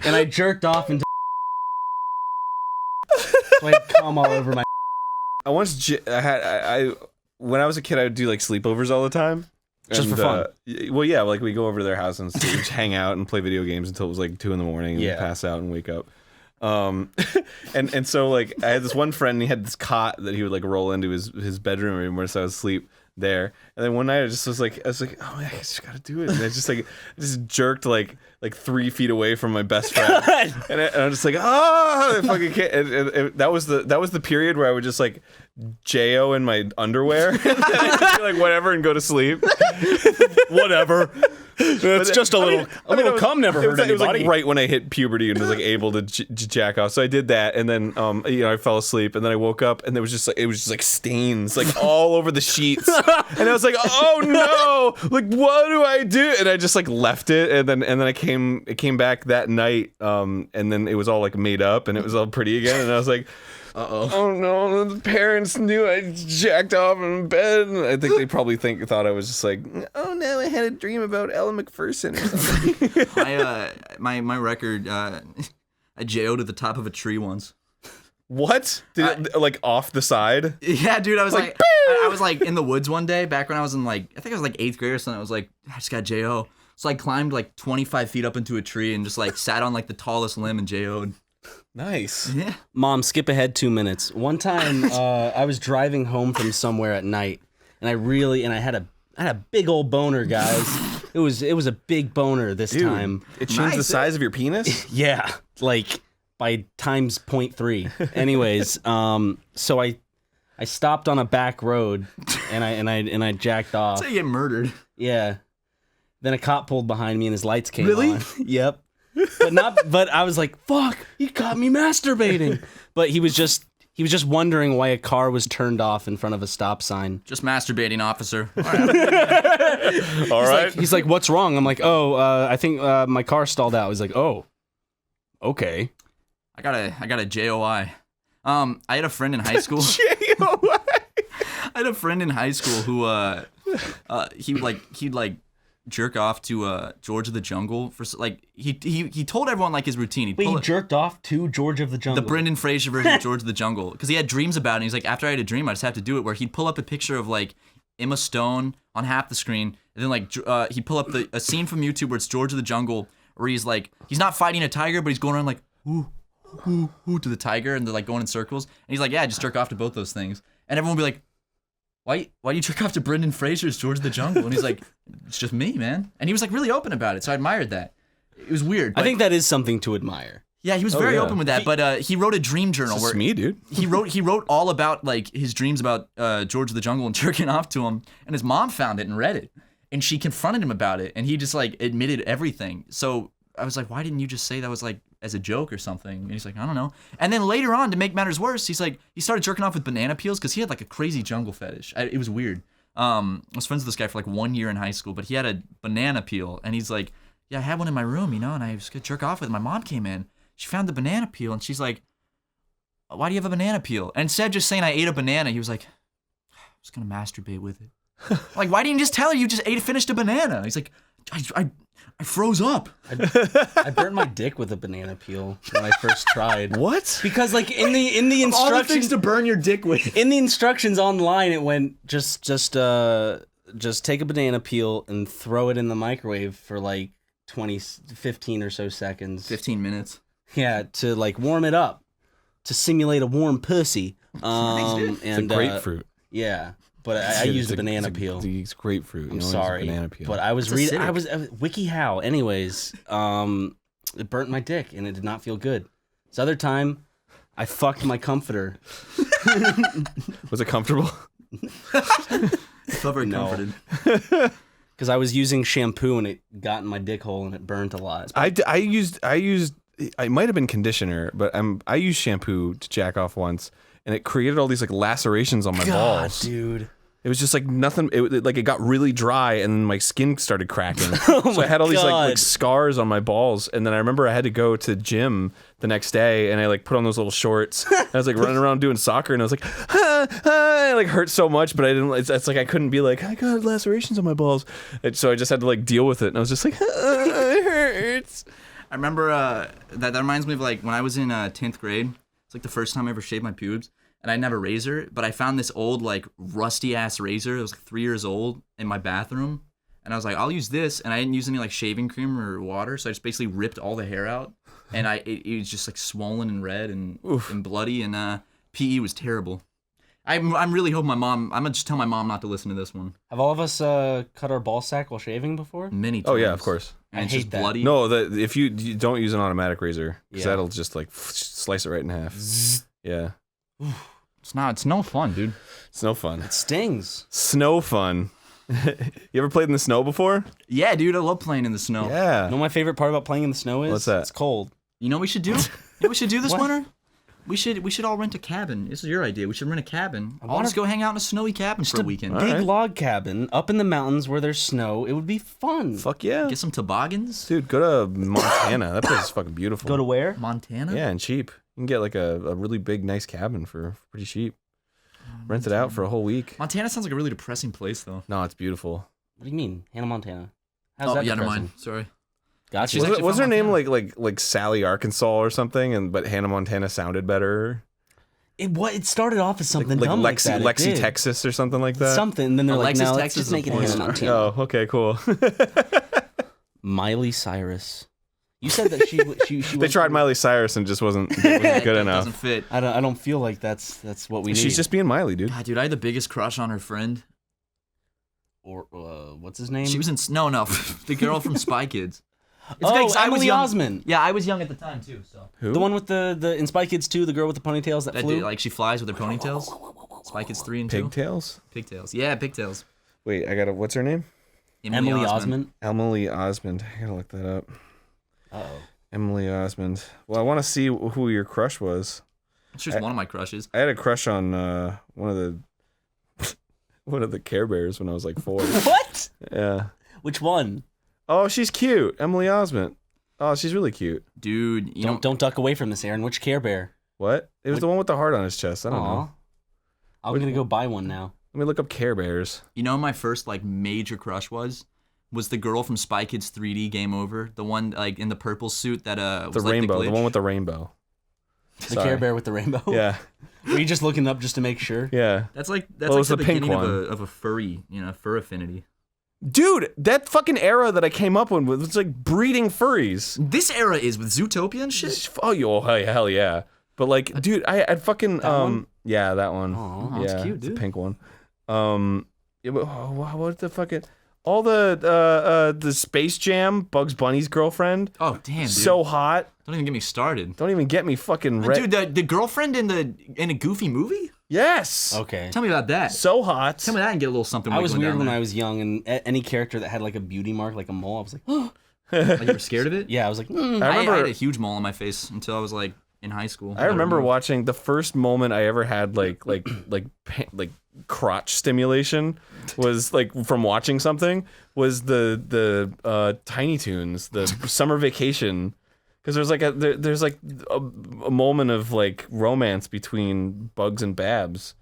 And I jerked off into. So I had cum all over my. I once when I was a kid, I would do like sleepovers all the time. Just for fun. Well, yeah, like we go over to their house and just hang out and play video games until it was like 2 a.m. and Yeah. pass out and wake up. And so like I had this one friend, and he had this cot that he would like roll into his bedroom room where so I would sleep there. And then one night I was like, oh man, I just gotta do it. And I just jerked like 3 feet away from my best friend, and I'm just like, I fucking can't. And that was the period where I would just like J-O in my underwear, and I'd just be like whatever and go to sleep. Whatever. It's just a little cum never hurt anybody. It was like right when I hit puberty and was like able to jack off. So I did that, and then I fell asleep, and then I woke up, and it was just like stains like all over the sheets, and I was like, oh no, like what do I do? And I just like left it, and then it came back that night, and then it was all like made up, and it was all pretty again, and I was like, oh no, the parents knew I jacked off in bed. And I think they probably thought I was just like, oh no, I had a dream about Ella McPherson or something. My record, I J-O'd at the top of a tree once. What? Did it like off the side? Yeah, dude, I was like I was like in the woods one day back when I was in like, I think I was like 8th grade or something. I was like, I just got J-O. So I climbed like 25 feet up into a tree and just like sat on like the tallest limb and J-O'd. Nice. Yeah. Mom, skip ahead 2 minutes. One time, I was driving home from somewhere at night, and I had a big old boner, guys. It was a big boner this time. It changed the size of your penis? Yeah, like by times 0.3. Anyways, so I stopped on a back road, and I jacked off. That's how you get murdered. Yeah. Then a cop pulled behind me, and his lights came Really? on. Yep. But I was like, fuck, he caught me masturbating. But he was just wondering why a car was turned off in front of a stop sign. Just masturbating, officer. All right. He's like, what's wrong? I'm like, I think my car stalled out. He's like, oh, okay. I got a JOI. I had a friend in high school. JOI. I had a friend in high school who he'd jerk off to George of the Jungle for like he told everyone like his routine. Wait, he jerked off to George of the Jungle. The Brendan Fraser version of George of the Jungle, because he had dreams about it. And he's like, after I had a dream, I just have to do it. Where he'd pull up a picture of like Emma Stone on half the screen, and then like he'd pull up a scene from YouTube where it's George of the Jungle, where he's not fighting a tiger, but he's going around like ooh to the tiger, and they're like going in circles. And he's like, yeah, just jerk off to both those things, and everyone would be like, why do you jerk off to Brendan Fraser's George of the Jungle? And he's like, it's just me, man. And he was like really open about it, so I admired that. It was weird. I think that is something to admire. Yeah, he was very open with that. But he wrote a dream journal It's me, dude. he wrote all about like his dreams about George of the Jungle and jerking off to him. And his mom found it and read it, and she confronted him about it, and he just like admitted everything. So I was like, why didn't you just say that was like as a joke or something? And he's like, I don't know. And then later on, to make matters worse, he's like, he started jerking off with banana peels because he had like a crazy jungle fetish. It was weird. I was friends with this guy for like 1 year in high school, but he had a banana peel, and he's like, yeah, I had one in my room, and I was gonna jerk off with it. My mom came in, she found the banana peel, and she's like, why do you have a banana peel? And instead of just saying I ate a banana, he was like, I was gonna masturbate with it. Like, why didn't you just tell her you just finished a banana? He's like, I froze up. I burnt my dick with a banana peel when I first tried. What? Because like in the instructions, All the things to burn your dick with. in the instructions online, it went just take a banana peel and throw it in the microwave for like 15 or so seconds. 15 minutes. Yeah, to like warm it up, to simulate a warm pussy. And It's a grapefruit. Yeah, but I used a banana peel. It's grapefruit. I'm sorry, banana peel. but I was reading. acidic. I was WikiHow. Anyways, it burnt my dick and it did not feel good. This other time, I fucked my comforter. Was it comfortable? Felt very comforted. Because I was using shampoo and it got in my dick hole and it burnt a lot. I used. It might have been conditioner, but I used shampoo to jack off once, and it created all these like lacerations on my balls. Dude. It was just like nothing. It got really dry, and then my skin started cracking. Oh So I had all these like God. scars on my balls, and then I remember I had to go to gym the next day, and I like put on those little shorts. And I was like running around doing soccer, and I was like, it like hurt so much, but I didn't. It's like I couldn't be like, I got lacerations on my balls, and so I just had to like deal with it, and I was just like, it hurts. I remember that reminds me of like when I was in 10th grade. It's like the first time I ever shaved my pubes. And I didn't have a razor, but I found this old, like, rusty-ass razor. It was like 3 years old in my bathroom. And I was like, I'll use this. And I didn't use any, like, shaving cream or water. So I just basically ripped all the hair out. And it was just, like, swollen and red and bloody. And PE was terrible. I'm really hoping my mom... I'm going to just tell my mom not to listen to this one. Have all of us cut our ball sack while shaving before? Many times. Oh yeah, of course. And it's I just hate that. bloody. No, if you don't use an automatic razor, because Yeah. that'll just like slice it right in half. Yeah, It's no fun, dude. it's no fun. It stings. Snow fun. You ever played in the snow before? Yeah, dude, I love playing in the snow. Yeah. You know what my favorite part about playing in the snow is? What's that? It's cold. You know what we should do? You know what we should do this What? winter? We should all rent a cabin. This is your idea. We should rent a cabin. I'll just go hang out in a snowy cabin for a weekend. Big right. log cabin up in the mountains where there's snow. It would be fun. Fuck yeah. Get some toboggans. Dude, go to Montana. That place is fucking beautiful. Go to where? Montana? Yeah, and cheap. You can get like a really big, nice cabin for pretty cheap. Rent it out for a whole week. Montana sounds like a really depressing place, though. No, it's beautiful. What do you mean? Hannah Montana. How's that yeah, never depressing? mind. Sorry. Gotcha. She's actually Was from her name Montana. like Sally Arkansas or something? But Hannah Montana sounded better. It started off as something Like dumb like that. It Lexi, did. Texas or something like that. Something. And then they're like, Alexis, no, let's Texas just make is it a porn Hannah star. Montana. Oh, okay, cool. Miley Cyrus. You said that she They went tried through- Miley Cyrus and just wasn't good That enough. doesn't fit. I don't feel like that's what we need. She's just being Miley, dude. God, dude, I had the biggest crush on her friend. Or what's his name? She was in no, the girl from Spy Kids. It's Oh, okay, 'cause I was Emily young. Osment. Yeah, I was young at the time too. So Who? The one with the in Spy Kids 2, the girl with the ponytails that that flew. dude, like she flies with her ponytails. Spy Kids 3 and 2. Pigtails? Pigtails. Yeah, pigtails. Wait, I gotta. What's her name? Emily Osment. Emily Osmond. I gotta look that up. Oh. Emily Osmond. Well, I want to see who your crush was. She's one of my crushes. I had a crush on one of the Care Bears when I was like 4. What? Yeah. Which one? Oh, she's cute. Emily Osment. Oh, she's really cute. Dude, you know, Don't duck away from this, Aaron. Which Care Bear? What? It was the one with the heart on his chest. I don't Aw. know. I'm gonna go buy one now. Let me look up Care Bears. you know, my first like major crush was the girl from Spy Kids 3D Game Over, the one like in the purple suit that The was like rainbow. the, The one with the rainbow. The Care Bear with the rainbow. Yeah. Were you just looking up just to make sure? Yeah. That's like Well, it's the the pink beginning one. of a furry, fur affinity. Dude, that fucking era that I came up with was like breeding furries. This era is with Zootopia and shit. Oh, hell yeah. But like, dude, I fucking one? yeah, that one. Aw, Yeah, that's cute, it's a dude. pink one. Yeah, but, what the fucking all the Space Jam, Bugs Bunny's girlfriend, Oh damn, dude. so hot. Don't even get me started. Don't even get me fucking red. Dude, the girlfriend in a Goofy movie? Yes. Okay. Tell me about that. So hot. Tell me that and get a little something. I was wiggling weird down when there. I was young, and any character that had like a beauty mark, like a mole, I was like, Like, you were scared of it? yeah, I was like, I I remember. had a huge mole on my face until I was like in high school. I remember watching the first moment I ever had like crotch stimulation was like from watching something was the Tiny Toons, the Summer Vacation, because there's like a moment of like romance between Bugs and Babs.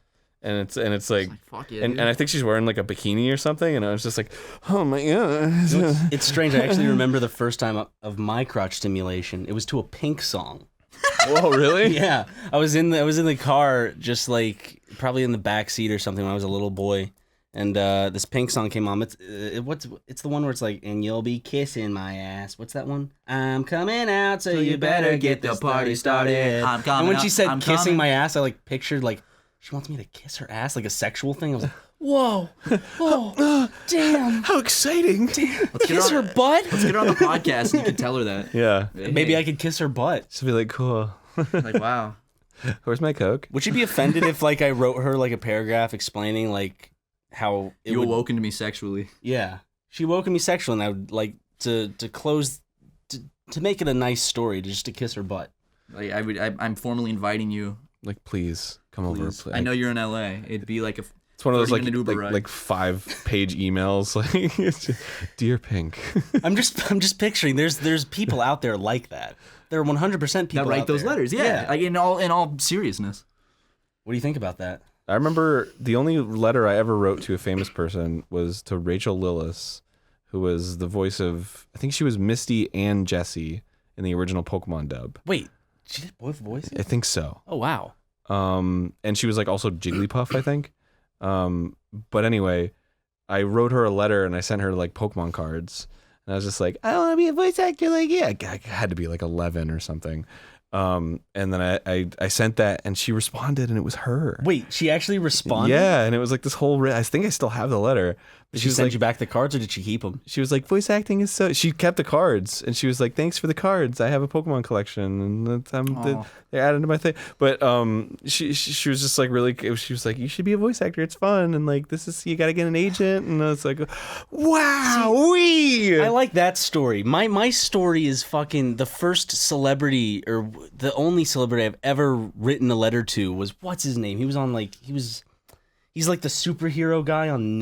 And it's like fuck yeah, and I think she's wearing like a bikini or something, and I was just like, oh my god. It's strange. I actually remember the first time of my crotch stimulation. It was to a Pink song. Whoa, really? Yeah, I was in the car, just like probably in the back seat or something when I was a little boy, and this Pink song came on. It's the one where it's like, and you'll be kissing my ass. What's that one? I'm coming out, so you better get the party started. And when she said kissing my ass, I like pictured like. She wants me to kiss her ass like a sexual thing. I was like, whoa, oh, damn. How exciting. Damn. Kiss her butt? Let's get her on the podcast and you can tell her that. Yeah. Maybe I could kiss her butt. Just be like, cool. Like, wow. Where's my Coke? Would she be offended if like I wrote her like a paragraph explaining like how it You awoken to me sexually. Yeah. She awoken me sexually, and I would like to close, to make it a nice story, just to kiss her butt. Like I'm formally inviting you. Like, please come over. Please. I know you're in LA. It'd be like it's one of those like 5-page emails, like Dear Pink. I'm just picturing there's people out there like that. There are 100% people that write those letters. Yeah, like in all seriousness. What do you think about that? I remember the only letter I ever wrote to a famous person was to Rachel Lillis, who was the voice of, I think she was Misty and Jessie in the original Pokemon dub. Wait. She did both voices? I think so. Oh, wow. And she was like also Jigglypuff, I think. But anyway, I wrote her a letter and I sent her like Pokemon cards. And I was just like, I want to be a voice actor. Like, yeah, I had to be like 11 or something. And then I sent that and she responded and it was her. Wait, she actually responded? Yeah, and it was like this whole, I think I still have the letter. Did she send you back the cards or did she keep them? She was like, voice acting is so... She kept the cards, and she was like, thanks for the cards. I have a Pokemon collection, and they're added to my thing. But she was just like really... She was like, you should be a voice actor. It's fun, and like, this is... You got to get an agent, and I was like, wow-wee! I like that story. My story is fucking... The first celebrity, or the only celebrity I've ever written a letter to was... What's his name? He was on like... He's like the superhero guy on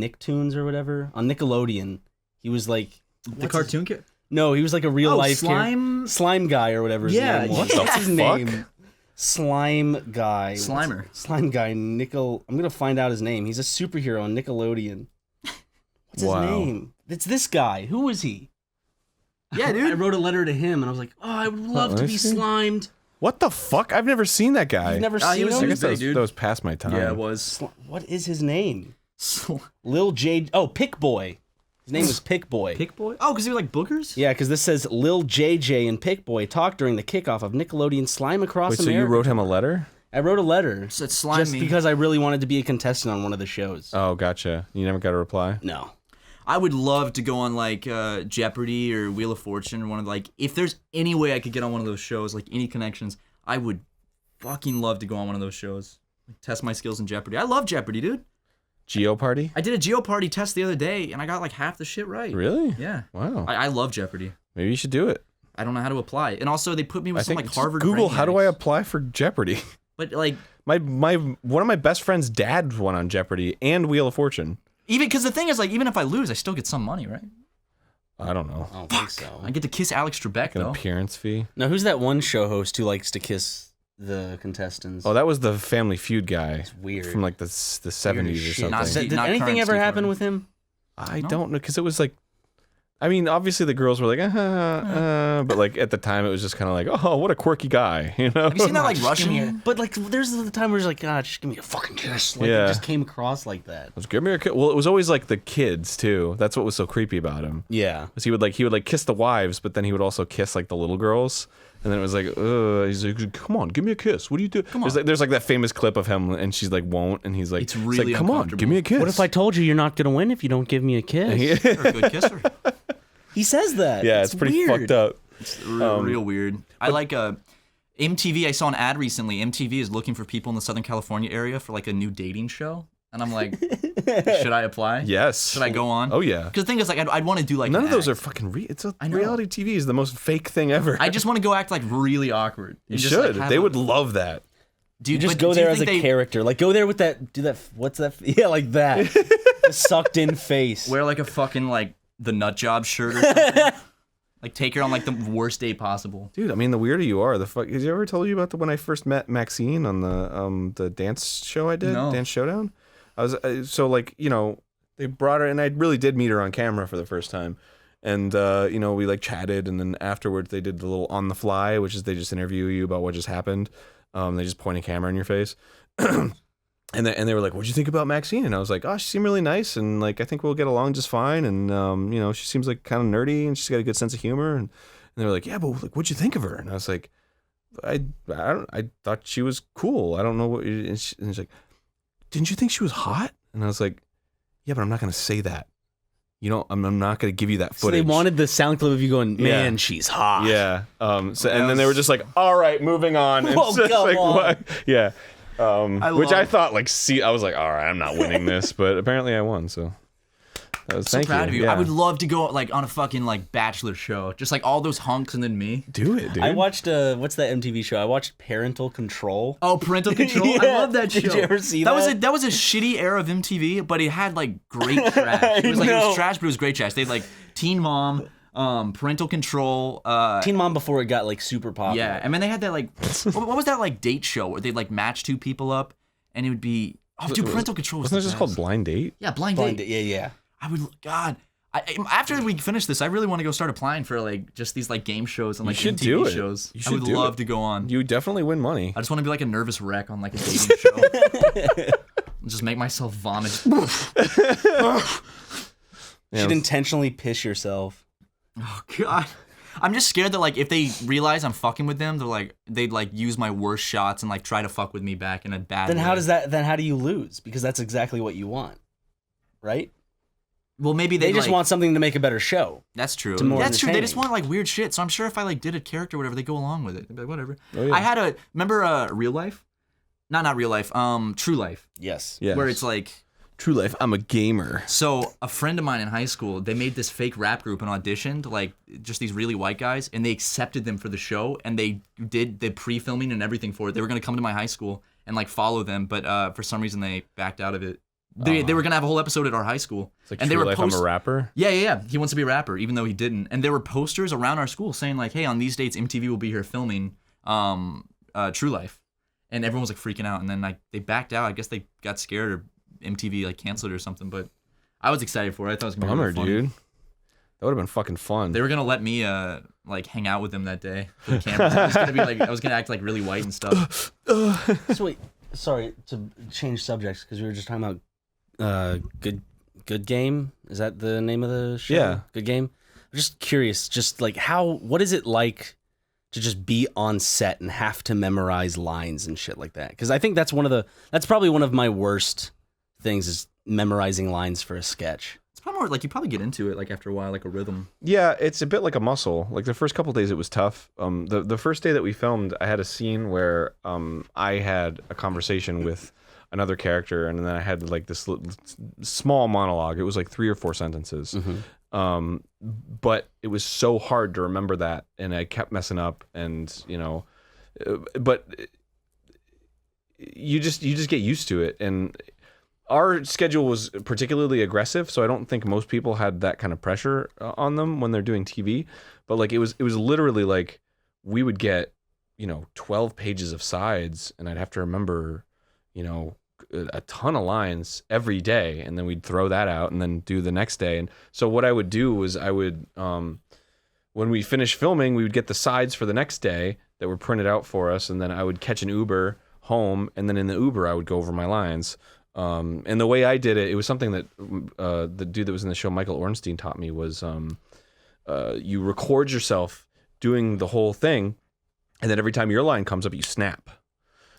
Nicktoons or whatever, on Nickelodeon. He was like the cartoon kid. No, he was like a real life slime guy or whatever his name was. What's his name? Slime guy. Slimer. Slime guy. I'm gonna find out his name. He's a superhero on Nickelodeon. What's his name? It's this guy. Who was he? Yeah, dude. I wrote a letter to him and I was like, oh, I would love to be slimed. What the fuck? I've never seen that guy. You've never seen him? I guess that was past my time. Yeah, it was. What is his name? Lil J. Oh, Pick Boy. His name was Pick Boy. Pick Boy? Oh, because he was like bookers? Yeah, because this says Lil JJ and Pick Boy talked during the kickoff of Nickelodeon Slime Across America. So you wrote him a letter? I wrote a letter. So it's slime just because I really wanted to be a contestant on one of the shows. Oh, gotcha. You never got a reply? No. I would love to go on like Jeopardy or Wheel of Fortune or one of if there's any way I could get on one of those shows, like any connections, I would fucking love to go on one of those shows. Test my skills in Jeopardy. I love Jeopardy, dude. Geopardy? I did a Geopardy test the other day, and I got like half the shit right. Really? Yeah. Wow. I love Jeopardy. Maybe you should do it. I don't know how to apply. And also, they put me with some like Harvard Google, brainiacs. how do I apply for Jeopardy? But like... my one of my best friend's dad won on Jeopardy and Wheel of Fortune. Even, because the thing is, like, even if I lose, I still get some money, right? I don't know. I don't think so. I get to kiss Alex Trebek, though. An appearance fee. Now, who's that one show host who likes to kiss the contestants? Oh, that was the Family Feud guy. It's weird. From like the 70s or something. Did anything ever happen with him? I don't know, because it was like, I mean, obviously the girls were like, but like at the time it was just kind of like, oh, what a quirky guy, you know? Have you seen that like Russian? But like, there's the time where it's like, God, just give me a fucking kiss. Like, Yeah. It just came across like that. Let's give me a kiss. Well, it was always like the kids too. That's what was so creepy about him. Yeah. Because he would kiss the wives, but then he would also kiss like the little girls. And then it was like, he's like, come on, give me a kiss. What do you do? There's like that famous clip of him, and she's like, won't, and he's like, It's really like, come on, give me a kiss. What if I told you you're not gonna win if you don't give me a kiss? You're a good kisser. He says that. Yeah, it's pretty weird. fucked up. It's real weird. I like MTV. I saw an ad recently. MTV is looking for people in the Southern California area for like a new dating show. And I'm like, should I apply? Yes. Should I go on? Oh yeah. Because the thing is, like, I'd want to do like None an of those act. are fucking it's a I know. reality TV is the most fake thing ever. I just want to go act like really awkward. you And just, should. Like, have They a- would love that. You Dude, just but go do you there as a think they character. Like, go there with that. Do that. What's that? Yeah, like that. The sucked in face. Wear like a fucking like the nut job shirt or something. Like take her on like the worst date possible. Dude, I mean, the weirder you are, the fuck. Has you ever told you about when I first met Maxine on the dance show I did, No. Dance Showdown? I was so like they brought her, and I really did meet her on camera for the first time, and we like chatted, and then afterwards they did the little on the fly, which is they just interview you about what just happened. They just point a camera in your face. And they were like, "What'd you think about Maxine?" And I was like, "Oh, she seemed really nice, and like I think we'll get along just fine. And she seems like kind of nerdy, and she's got a good sense of humor." And they were like, "Yeah, but like, what'd you think of her?" And I was like, "I thought she was cool. I don't know what." And she's like, "Didn't you think she was hot?" And I was like, "Yeah, but I'm not gonna say that. I'm not gonna give you that So footage." they wanted the sound clip of you going, "Man, Yeah. she's hot." Yeah. And then they were just like, "All right, moving on." And Oh, it's just come like, on. what? Yeah. Which I love- thought I was like, all right, I'm not winning this, but apparently I won. So that was So thank proud of you. Yeah. I would love to go like on a fucking like bachelor show, just like all those hunks and then me. do it, dude. I watched what's that MTV show? I watched Parental Control. Oh, Parental Control! I Yeah. love that show. Did you ever see that? that? That was a shitty era of MTV, but it had like great trash. It was like it know. was trash, but it was great trash. They had like Teen Mom, Parental Control. Teen Mom before it got like super popular. Yeah, and then they had that like what was that like date show where they'd like match two people up, and it would be dude, Parental Control was Wasn't it the just called best. Blind Date? Yeah, blind Blind date. Date, yeah. I would God. After we finish this, I really want to go start applying for like just these like game shows and like should MTV do it. shows. You I should would do love it. to go on. You definitely win money. I just want to be like a nervous wreck on like a dating show. Just make myself vomit. You Yeah, should intentionally piss yourself. Oh God. I'm just scared that like if they realize I'm fucking with them, they'd like use my worst shots and like try to fuck with me back in a bad Then way. how do you lose? Because that's exactly what you want. Right? Well, maybe They just like, want something to make a better show. That's true. more That's true. They just entertaining. want like weird shit. So I'm sure if I like did a character or whatever, they go along with it. They'd be like, whatever. Oh, yeah. I had remember Real Life? Not Real Life. True Life. Yes. Yes. Where it's like, True Life. I'm a gamer. so a friend of mine in high school, they made this fake rap group and auditioned like just these really white guys, and they accepted them for the show, and they did the pre-filming and everything for it. They were gonna come to my high school and like follow them, but for some reason they backed out of it. They were gonna have a whole episode at our high school, It's like and True they were Life. I'm a rapper. Yeah. He wants to be a rapper, even though he didn't. And there were posters around our school saying like, "Hey, on these dates, MTV will be here filming True Life," and everyone was like freaking out. And then like they backed out. I guess they got scared or MTV like canceled it or something. But I was excited for it. I thought it was gonna be Bummer, really fun. dude. That would have been fucking fun. They were gonna let me like hang out with them that day for the cameras. I was gonna act like really white and stuff. So wait, sorry to change subjects because we were just talking about good game. Is that the name of the show? Yeah. Good Game. I'm just curious, just like what is it like to just be on set and have to memorize lines and shit like that? Because I think that's probably one of my worst things is memorizing lines for a sketch. It's probably more like you probably get into it like after a while, like a rhythm. Yeah, it's a bit like a muscle. Like the first couple days, it was tough. The first day that we filmed, I had a scene where I had a conversation with another character, and then I had like this small monologue. It was like 3 or 4 sentences. Mm-hmm. But it was so hard to remember that, and I kept messing up, and but you just get used to it. And our schedule was particularly aggressive, so I don't think most people had that kind of pressure on them when they're doing TV. But like it was literally like we would get 12 pages of sides, and I'd have to remember a ton of lines every day, and then we'd throw that out and then do the next day. And so what I would do was I would when we finished filming, we would get the sides for the next day that were printed out for us, and then I would catch an Uber home, and then in the Uber I would go over my lines. And the way I did it, it was something that the dude that was in the show, Michael Ornstein, taught me was you record yourself doing the whole thing, and then every time your line comes up, you snap.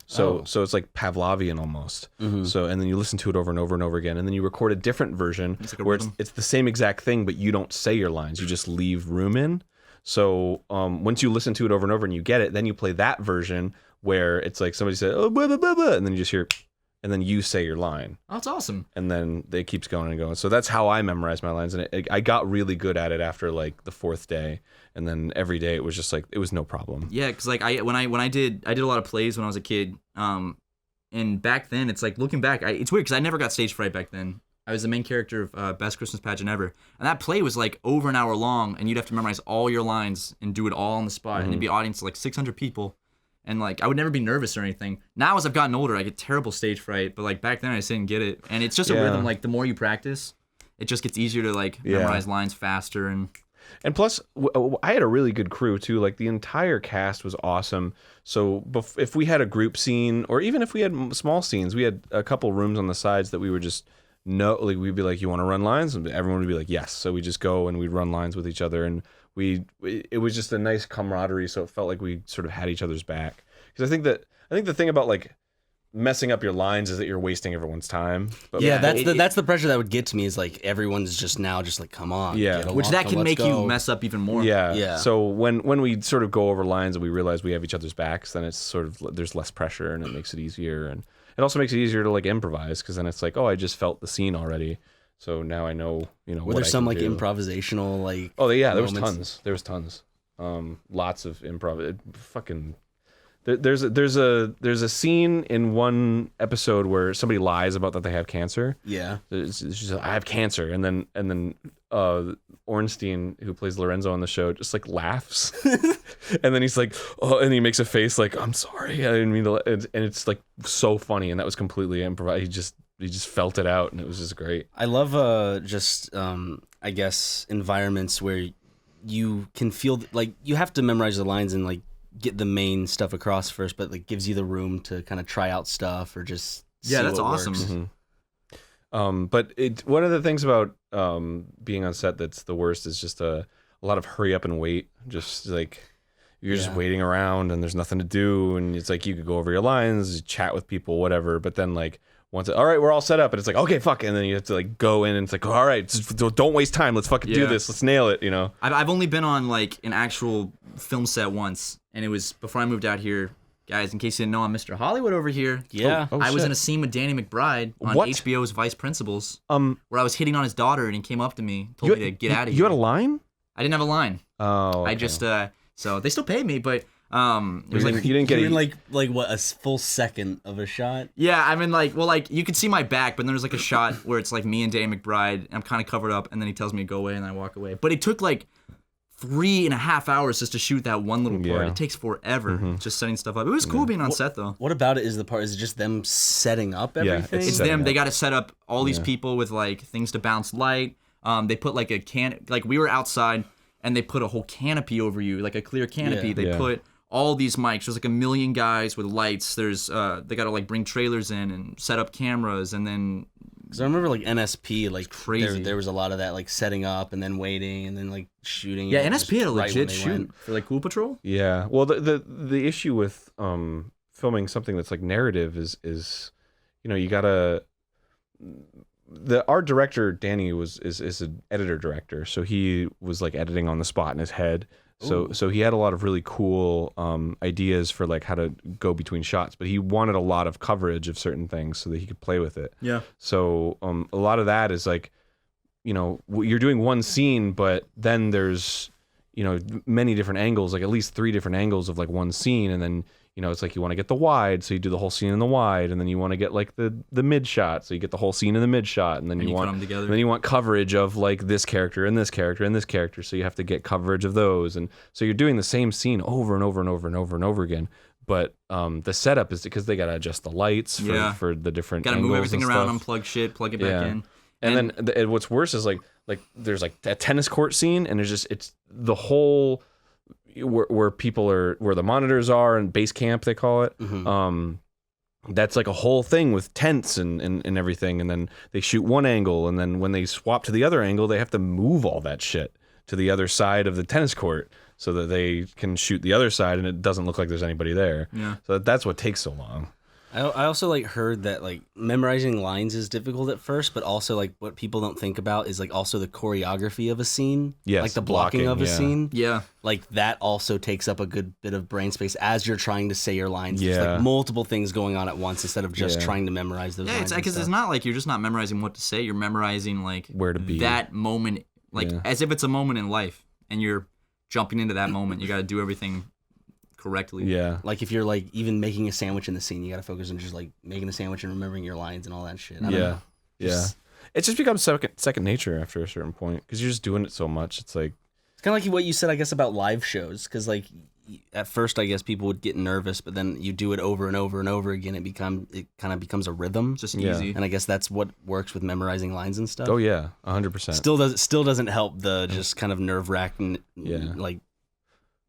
So it's like Pavlovian almost. Mm-hmm. So, and then you listen to it over and over and over again, and then you record a different version It's like a where rhythm. it's the same exact thing, but you don't say your lines. You just leave room in. So once you listen to it over and over and you get it, then you play that version where it's like somebody said, "Oh, blah, blah, blah, blah," and then you just hear, and then you say your line. Oh, that's awesome. And then it keeps going and going. So that's how I memorize my lines, and I got really good at it after like the 4th day, and then every day it was just like it was no problem. Yeah, because like I did a lot of plays when I was a kid, and back then it's like looking back, it's weird because I never got stage fright back then. I was the main character of Best Christmas Pageant Ever, and that play was like over an hour long, and you'd have to memorize all your lines and do it all on the spot, and it'd be audience of like 600 people. And, like, I would never be nervous or anything. Now, as I've gotten older, I get terrible stage fright. But, like, back then, I just didn't get it. And it's just a rhythm. Like, the more you practice, it just gets easier to, like, memorize lines faster. And plus, I had a really good crew, too. Like, the entire cast was awesome. So, if we had a group scene, or even if we had small scenes, we had a couple rooms on the sides that we were just... like we'd be like, you want to run lines? And everyone would be like, yes. So we just go and we'd run lines with each other, and it was just a nice camaraderie. So it felt like we sort of had each other's back. Because I think the thing about like messing up your lines is that you're wasting everyone's time. But yeah, that's the pressure that would get to me, is like everyone's just now just like, come on, which that can make you mess up even more. Yeah. So when we sort of go over lines and we realize we have each other's backs, then it's sort of there's less pressure and it makes it easier, and it also makes it easier to like improvise, because then it's like, oh, I just felt the scene already, so now I know, Were there some like improvisational like? Oh yeah, there was moments? tons. There was tons. Lots of improv. There's a scene in one episode where somebody lies about that they have cancer. Yeah. She's like, I have cancer, and then Ornstein, who plays Lorenzo on the show, just like laughs, and then he's like, oh, and he makes a face like, I'm sorry, I didn't mean to, and it's like so funny, and that was completely improvised. He just felt it out, and it was just great. I love I guess environments where you can feel like you have to memorize the lines and like get the main stuff across first, but like gives you the room to kind of try out stuff or just see that's what awesome. works. But one of the things about being on set that's the worst is just a lot of hurry up and wait. Just like you're just waiting around and there's nothing to do, and it's like you could go over your lines, chat with people, whatever. But then like once all right, we're all set up, and it's like, okay, fuck, and then you have to like go in and it's like, all right, just don't waste time. Let's fucking do this. Let's nail it. I've only been on like an actual film set once, and it was before I moved out here. Guys, in case you didn't know, I'm Mr. Hollywood over here. Yeah. I was in a scene with Danny McBride on HBO's Vice Principals, where I was hitting on his daughter, and he came up to me, told me to get out of here. You had a line? I didn't have a line. Oh. Okay. I just so they still paid me, but it was you didn't get You're in like what, a full second of a shot? Yeah, I mean like you could see my back, but then there's like a shot where it's like me and Danny McBride, and I'm kind of covered up, and then he tells me to go away, and I walk away. But it took like 3.5 hours just to shoot that one little part. Yeah. It takes forever just setting stuff up. It was cool being on set though. What about it is the part? Is it just them setting up everything? It's them. They got to set up all these people with like things to bounce light. They put like like we were outside, and they put a whole canopy over you, like a clear canopy. They put all these mics. There's like 1 million guys with lights. There's they got to like bring trailers in and set up cameras, and then. Because I remember like NSP, like crazy. There was a lot of that, like setting up and then waiting and then like shooting. Yeah, NSP had a legit shoot for like Cool Patrol. Yeah, well, the issue with filming something that's like narrative is you gotta. Our director Danny is an editor director, so he was like editing on the spot in his head. So he had a lot of really cool ideas for like how to go between shots, but he wanted a lot of coverage of certain things so that he could play with it. Yeah. So a lot of that is like, you're doing one scene, but then there's many different angles, like at least 3 different angles of like one scene, and then it's like you want to get the wide, so you do the whole scene in the wide, and then you want to get like the mid shot, so you get the whole scene in the mid shot, and then you want put them together. And then you want coverage of like this character and this character and this character, so you have to get coverage of those, and so you're doing the same scene over and over and over and over and over again. But the setup is because they gotta adjust the lights for the different. Gotta angles move everything and around, stuff. unplug shit, plug it back in. And then what's worse is like there's like a tennis court scene, and it's the whole. Where people are, where the monitors are, and base camp they call it. That's like a whole thing with tents and everything, and then they shoot one angle, and then when they swap to the other angle, they have to move all that shit to the other side of the tennis court so that they can shoot the other side, and it doesn't look like there's anybody there. Yeah. So that's what takes so long. I also like heard that like memorizing lines is difficult at first, but also like what people don't think about is like also the choreography of a scene. Yes, like the blocking of a scene. Yeah. Like that also takes up a good bit of brain space as you're trying to say your lines. There's Yeah. like multiple things going on at once instead of just Yeah. trying to memorize those Yeah, lines. it's and because it's stuff. not like you're just not memorizing what to say. You're memorizing like Where to be. that moment, like Yeah. as if it's a moment in life, and you're jumping into that moment. You got to do everything correctly. Yeah. Like if you're like even making a sandwich in the scene, you got to focus on just like making a sandwich and remembering your lines and all that shit. I don't know. Yeah. Just- It just becomes second nature after a certain point because you're just doing it so much. It's like, It's kind of like what you said, I guess, about live shows. Because like at first, I guess people would get nervous, but then you do it over and over and over again. It kind of becomes a rhythm. It's just Yeah. easy. And I guess that's what works with memorizing lines and stuff. oh yeah, 100%. Still doesn't help the just kind of nerve wracking, Yeah. like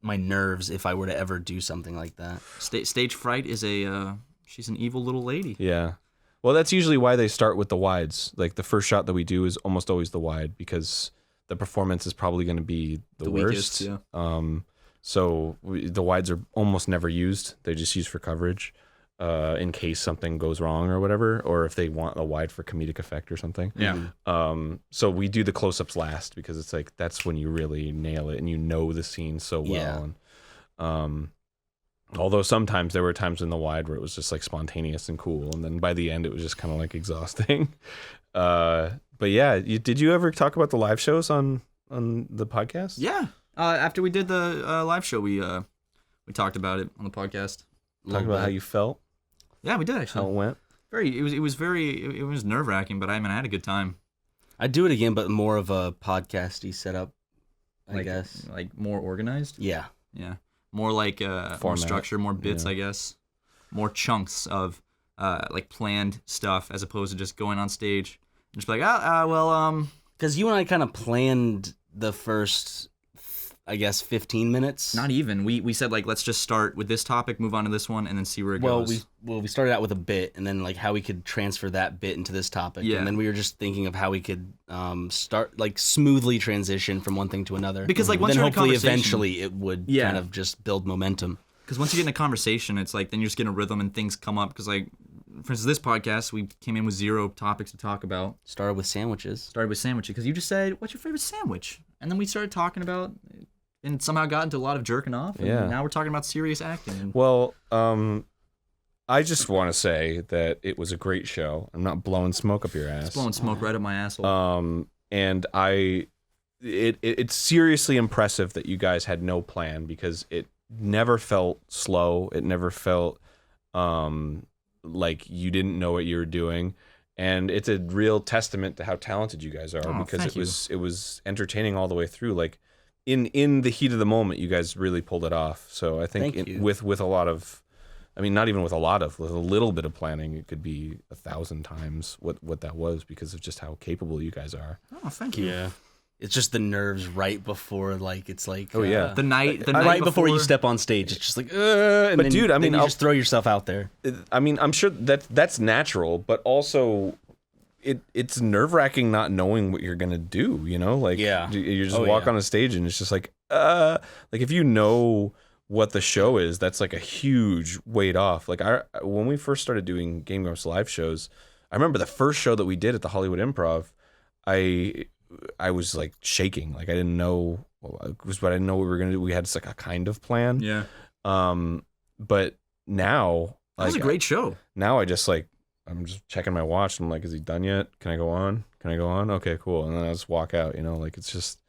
my nerves if I were to ever do something like that. Stage fright is she's an evil little lady. Yeah. Well, that's usually why they start with the wides. Like the first shot that we do is almost always the wide because the performance is probably going to be the worst. weakest, yeah. So the wides are almost never used. They're just used for coverage in case something goes wrong or whatever, or if they want a wide for comedic effect or something. Yeah. So we do the close-ups last because it's like that's when you really nail it and you know the scene so well. Yeah. And, although sometimes there were times in the wide where it was just like spontaneous and cool, and then by the end it was just kind of like exhausting. But yeah, did you ever talk about the live shows on the podcast? Yeah. After we did the live show, we talked about it on the podcast. Talk about how you felt, Yeah, we did how actually. it went. It was nerve wracking, but I had a good time. I'd do it again, but more of a podcasty setup, I guess. Like more organized. Yeah. Yeah. More like more Format. structure, more bits, Yeah. I guess. More chunks of like planned stuff as opposed to just going on stage and just be like, Because you and I kind of planned the first, I guess, 15 minutes. not even. We said like let's just start with this topic, move on to this one, and then see where it Well, goes. we started out with a bit, and then like how we could transfer that bit into this topic, Yeah. and then we were just thinking of how we could start like smoothly transition from one thing to another. Because, like, once then you're in a hopefully conversation- eventually it would Yeah. kind of just build momentum. Because once you get in a conversation, it's like then you just get in a rhythm and things come up. Because like, for instance, this podcast, we came in with 0 topics to talk about. Started with sandwiches. Started with sandwiches because you just said, "What's your favorite sandwich?" And then we started talking about, and somehow got into a lot of jerking off. And Yeah. now we're talking about serious acting. Well, I just want to say that it was a great show. I'm not blowing smoke up your ass. It's blowing smoke right up my asshole. And it's seriously impressive that you guys had no plan because it never felt slow. It never felt like you didn't know what you were doing. And it's a real testament to how talented you guys are because thank it was entertaining all the way through. Like in the heat of the moment, you guys really pulled it off. So I think Thank you. with a lot of, I mean, not even with a lot of, with a little bit of planning, it could be 1,000 times what that was because of just how capable you guys are. Oh, thank you. Yeah. It's just the nerves right before, like it's like Oh, yeah. The night right before you step on stage. It's just like, and But then, dude, I then mean, you I'll- just throw yourself out there. I mean, I'm sure that's natural, but also it's nerve-wracking not knowing what you're gonna do. You know, like Yeah. you just Oh, walk yeah. on a stage and it's just like if you know what the show is, that's like a huge weight off. Like when we first started doing Game Grumps live shows, I remember the first show that we did at the Hollywood Improv. I was like shaking, like I didn't know what I didn't know what we were gonna do. We had like a kind of plan. Yeah. But now, That was a like, great show. now I just like I'm just checking my watch and I'm like, is he done yet? Can I go on? Okay, cool. And then I just walk out, you know, like it's just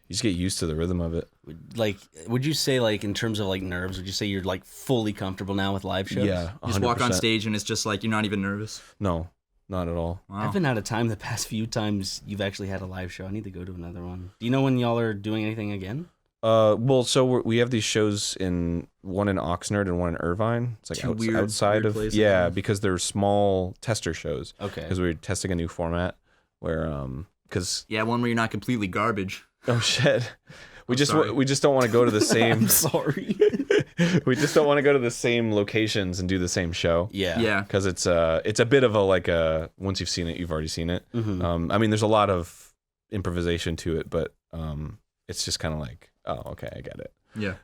you just get used to the rhythm of it. Like, would you say, like, in terms of like nerves, would you say you're like fully comfortable now with live shows? Yeah. You just walk on 100%. stage and it's just like you're not even nervous. No, not at all. Wow. I've been out of time the past few times you've actually had a live show. I need to go to another one. Do you know when y'all are doing anything again? Well, so we have these shows one in Oxnard and one in Irvine. It's like Two weird outside of places. yeah, because they're small tester shows. Okay. Because we're testing a new format where because Yeah, one where you're not completely garbage. oh shit, we sorry. just don't want to go to the same. sorry. We just don't want to go to the same locations and do the same show. Yeah. Yeah. Because it's a bit of a once you've seen it, you've already seen it. Mhm. I mean, there's a lot of improvisation to it, but it's just kind of like, oh, okay, I get it. Yeah.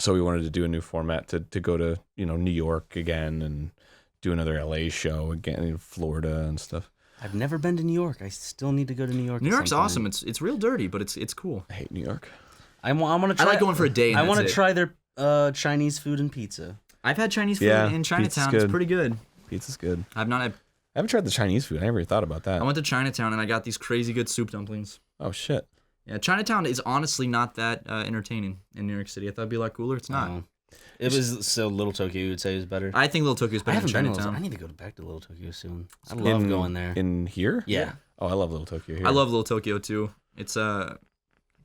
So we wanted to do a new format to go to New York again and do another LA show again in Florida and stuff. I've never been to New York. I still need to go to New York. New York's awesome. It's real dirty, but it's cool. I hate New York. I want to try. I like going for a day. And I want to that's it. try their Chinese food and pizza. I've had Chinese food Yeah, in Chinatown. pizza's It's pretty good. Pizza's good. I've not. I haven't tried the Chinese food. I never thought about that. I went to Chinatown and I got these crazy good soup dumplings. Oh shit. Yeah, Chinatown is honestly not that entertaining in New York City. I thought it'd be a lot cooler. It's not. Oh. It was so Little Tokyo. You would say is better. I think Little Tokyo's I better than haven't been to Little. Chinatown. I need to go back to Little Tokyo soon. I love going there. In here? Yeah. Oh, I love Little Tokyo here. I love Little Tokyo too. It's I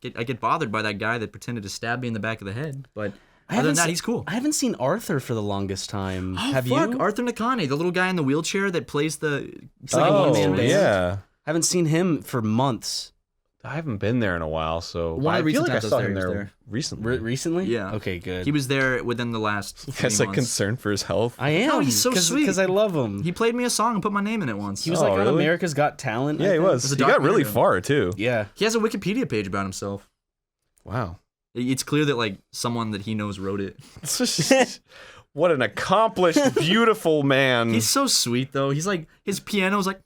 get bothered by that guy that pretended to stab me in the back of the head, but other than that, he's cool. I haven't seen Arthur for the longest time. Oh, Have fuck, you? Arthur Nakane, the little guy in the wheelchair that plays the it's like a one-man band. yeah. Haven't seen him for months. I haven't been there in a while, so One of the I feel recent like I times I saw was him there, he was there there. recently. Recently? Yeah. Okay, good. He was there within the last 3 That's like months. concerned for his health. I am. No, he's so sweet. Because I love him. He played me a song and put my name in it once. He was Oh, like on really? America's Got Talent. I Yeah, he think. was. It was a He got really documentary. far too. Yeah. He has a Wikipedia page about himself. Wow. It's clear that like someone that he knows wrote it. What an accomplished, beautiful man. He's so sweet though. He's like his piano's like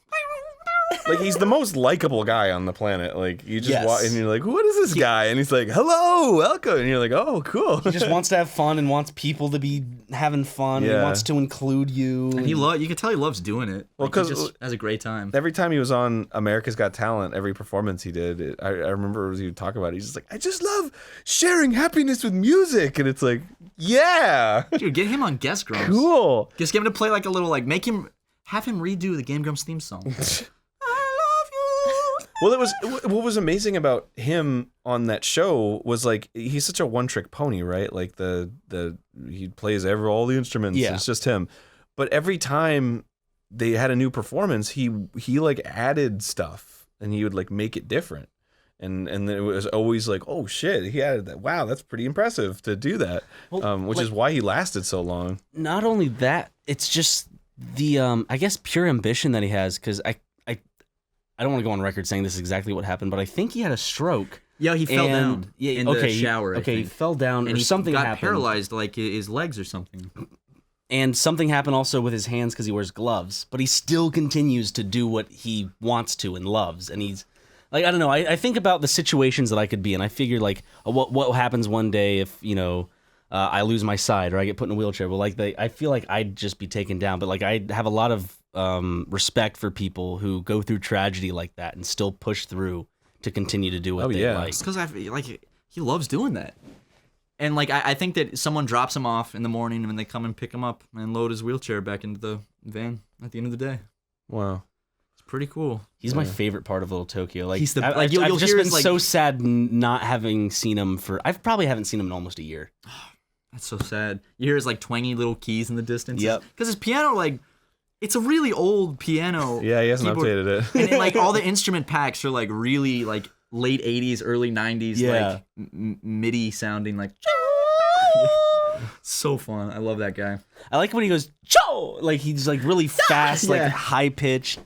Like he's the most likable guy on the planet. Like you just Yes. walk and you're like, what is this guy? And he's like, hello, welcome. And you're like, oh, cool. He just wants to have fun and wants people to be having fun. Yeah. He wants to include you. and you can tell he loves doing it. Well, Like, he 'cause- just has a great time. Every time he was on America's Got Talent, every performance he did, I remember he would talk about it. He's just like, I just love sharing happiness with music. And it's like, yeah, Dude, get him on Guest Grumps. cool. Just get him to play like a little like have him redo the Game Grumps theme song. I love you. Well, what was amazing about him on that show was like he's such a one-trick pony, right? Like he plays all the instruments. Yeah. It's just him. But every time they had a new performance, he like added stuff and he would like make it different. And then it was always like, oh shit, he added that. Wow, that's pretty impressive to do that. Well, Which like- is why he lasted so long. Not only that, it's just the I guess pure ambition that he has. Because I don't want to go on record saying this is exactly what happened, but I think he had a stroke. Yeah, he fell and- down Yeah, in okay, the shower. I he think. fell down and or he something got happened. paralyzed, like his legs or something. And something happened also with his hands because he wears gloves, but he still continues to do what he wants to and loves. And he's like, I don't know. I think about the situations that I could be in. I figure like, what happens one day if I lose my sight or I get put in a wheelchair. Well, like I feel like I'd just be taken down. But like I have a lot of respect for people who go through tragedy like that and still push through to continue to do what they like. It's because he loves doing that. And like I think that someone drops him off in the morning and then they come and pick him up and load his wheelchair back into the van at the end of the day. Wow. It's pretty cool. He's my favorite part of Little Tokyo. Like He's the- I, like, you'll I've just hear been his, like- so sad not having seen him for. I probably haven't seen him in almost a year. That's so sad. You hear his like twangy little keys in the distance. Yep. Because his piano, like, it's a really old piano. Yeah, he hasn't keyboard. updated it. And like all the instrument packs are like really like late 80s, early 90s, Yeah. like MIDI sounding like. So fun. I love that guy. I like when he goes Cho, like he's like really fast, Yeah. like high pitched.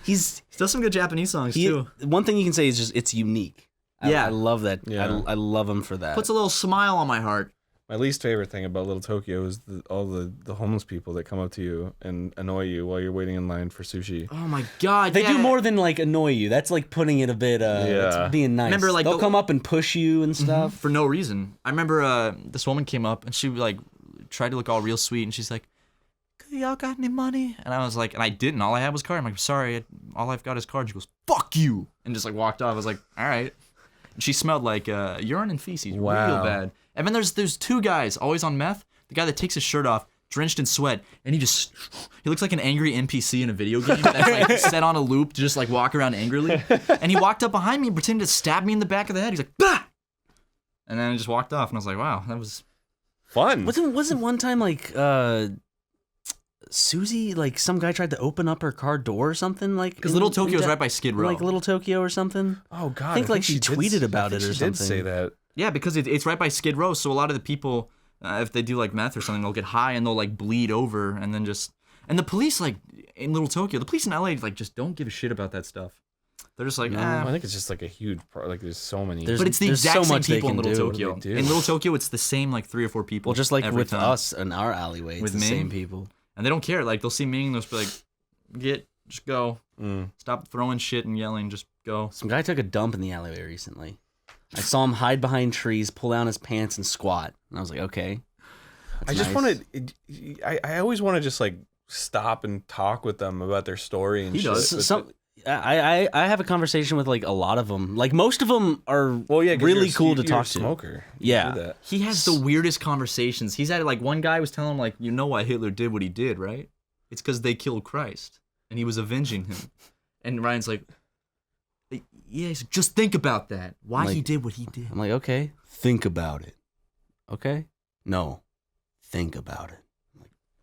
He does some good Japanese songs too. One thing you can say is just it's unique. Yeah. I love that. Yeah. I love him for that. Puts a little smile on my heart. My least favorite thing about Little Tokyo is all the homeless people that come up to you and annoy you while you're waiting in line for sushi. Oh my god. They yeah. do more than like annoy you. That's like putting it a bit. Yeah. It's being nice. Remember, like, they'll the- come up and push you and stuff. for no reason. I remember this woman came up and she like tried to look all real sweet and she's like, y'all got any money? And I was like, and I didn't. All I had was card. I'm like, sorry, all I've got is card. She goes, fuck you, and just like walked off. I was like, all right. And she smelled like urine and feces, real Wow. bad. And then there's two guys always on meth. The guy that takes his shirt off, drenched in sweat, and he looks like an angry NPC in a video game that's like set on a loop to just like walk around angrily. And he walked up behind me and pretended to stab me in the back of the head. He's like, bah! And then I just walked off, and I was like, wow, that was. Fun. Wasn't one time like Susie, like some guy tried to open up her car door or something, like Because Little Tokyo is right by Skid Row. like Little Tokyo or something. Oh God! I think like she did tweeted s- about I it think or she did something. say that. Yeah, because it's right by Skid Row, so a lot of the people, if they do like meth or something, they'll get high and they'll like bleed over and then just. And the police, like in Little Tokyo, the police in LA like just don't give a shit about that stuff. They're just like, I think it's just like a huge like there's so many. There's- But it's the there's exact so same much they people in can Little do. What do Tokyo. they do? In Little Tokyo, it's the same like 3 or 4 people. Well, just like every with time. us in our alleyway, it's With the Ming? same people. And they don't care. Like they'll see Ming, they'll just be like, just go. Mm. Stop throwing shit and yelling. Just go. Some guy took a dump in the alleyway recently. I saw him hide behind trees, pull down his pants, and squat. And I was like, okay. I just want to. I always want to just like stop and talk with them about their story and He shit. does. but I have a conversation with like a lot of them. Like most of them are 'cause really you're cool to you're talk a to. smoker. Yeah. You do that. He has the weirdest conversations. He's had like one guy was telling him like, you know why Hitler did what he did, right? It's because they killed Christ and he was avenging him. And Ryan's like, yeah, he's like, just think about that. Why he Like- did what he did. I'm like, okay, think about it. Okay? No, think about it.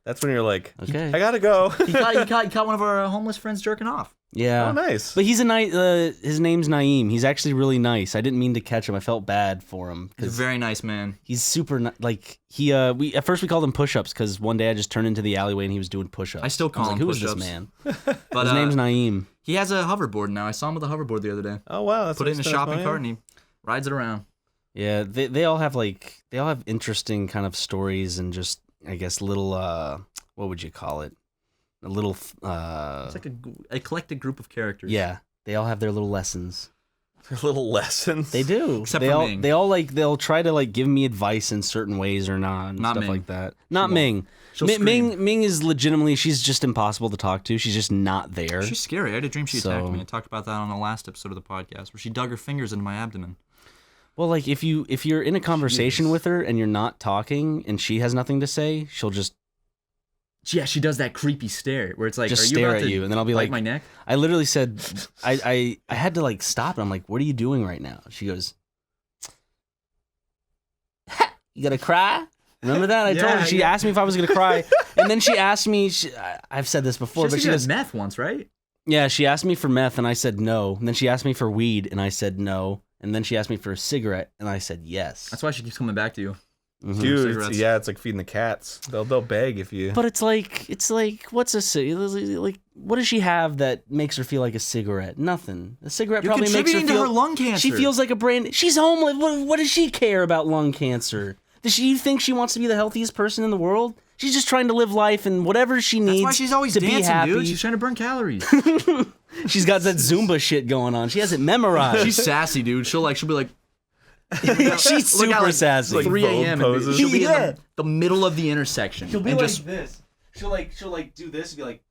That's when you're like, Okay. I gotta go. He caught one of our homeless friends jerking off. Yeah. Oh, nice. But he's a nice. His name's Naeem. He's actually really nice. I didn't mean to catch him. I felt bad for him He's a because very nice man. he's super. Like he. We at first we called him push-ups because one day I just turned into the alleyway and he was doing push-ups. I still call was him like, who is push-ups. this man? But His name's Naeem. he has a hoverboard now. I saw him with a hoverboard the other day. Oh wow, that's Put it what in a he spent his shopping money cart on? and he rides it around. Yeah, they all have interesting kind of stories and just I guess little what would you call it? A little It's like a eclectic group of characters. yeah. They all have their little lessons. Little lessons. They do. Except they for all Ming. they all like they'll try to like give me advice in certain ways or not and Not stuff Ming. like that. Not won't. Ming. She'll Ming is legitimately she's just impossible to talk to. She's just not there. She's scary. I had a dream she attacked So- me. I talked about that on the last episode of the podcast where she dug her fingers into my abdomen. Well, like if you're in a conversation with her and you're not talking and she has nothing to say, she'll just Yeah, she does that creepy stare where it's like, Just are you stare about at to you, and then I'll be bite like- my neck? I literally said I had to like stop and I'm like, what are you doing right now? She goes, you gonna cry? Remember that? I told her. She asked me if I was gonna cry, and then she asked me. I've said this before, but she goes, meth once, right? yeah. She asked me for meth, and I said no. And then she asked me for weed, and I said no. And then she asked me for a cigarette, and I said yes. That's why she keeps coming back to you. Mhm. Dude, Cigarettes. it's like feeding the cats. They'll beg if you. But it's like what's a like? What does she have that makes her feel like a cigarette? Nothing. A cigarette You're probably makes her contributing to feel her lung cancer. She feels like a brand. She's homeless. What does she care about lung cancer? Does she think she wants to be the healthiest person in the world? She's just trying to live life and whatever she needs. That's why she's always to be dancing, happy. dude. She's trying to burn calories. She's got that Zumba shit going on. She has it memorized. She's sassy, dude. She'll be like, She's look at, super like, sassy. 3 Vogue a.m. and poses. she'll be Yeah. in the middle of the intersection. She'll be and like just, this. She'll like do this and be like.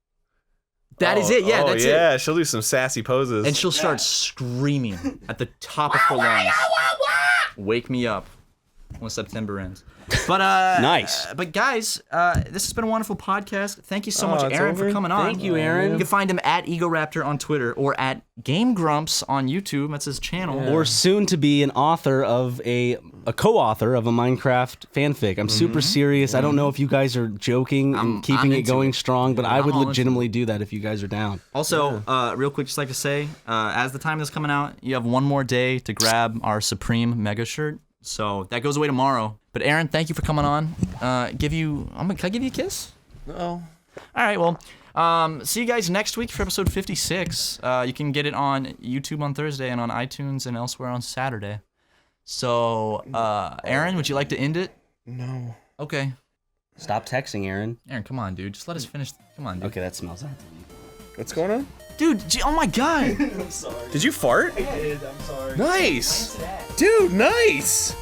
that is it. Yeah, that's it. Yeah, she'll do some sassy poses. And she'll start screaming at the top of her lungs. Wake me up when September ends. But Nice. But guys, this has been a wonderful podcast. Thank you so much, it's Aaron, for over? coming on. Thank you, Aaron. You can find him at Egoraptor on Twitter or at Game Grumps on YouTube. That's his channel. Or soon to be an author of a co-author of a Minecraft fanfic. I'm super serious. I don't know if you guys are joking and keeping I'm it going into it. strong, but I I'm would all into legitimately do that if you guys are down. Also, real quick, just like to say, as the time is coming out, you have one more day to grab our Supreme Mega shirt. So that goes away tomorrow. But Aaron, thank you for coming on. Can I give you a kiss? No. All right, well, see you guys next week for episode 56. You can get it on YouTube on Thursday and on iTunes and elsewhere on Saturday. So, Aaron, would you like to end it? No. Okay. Stop texting, Aaron. Aaron, come on, dude. Just let us finish. Come on, dude. Okay, that smells. What's going on? Dude, oh my God. Did you fart? I did. I'm sorry. Nice. Dude, nice.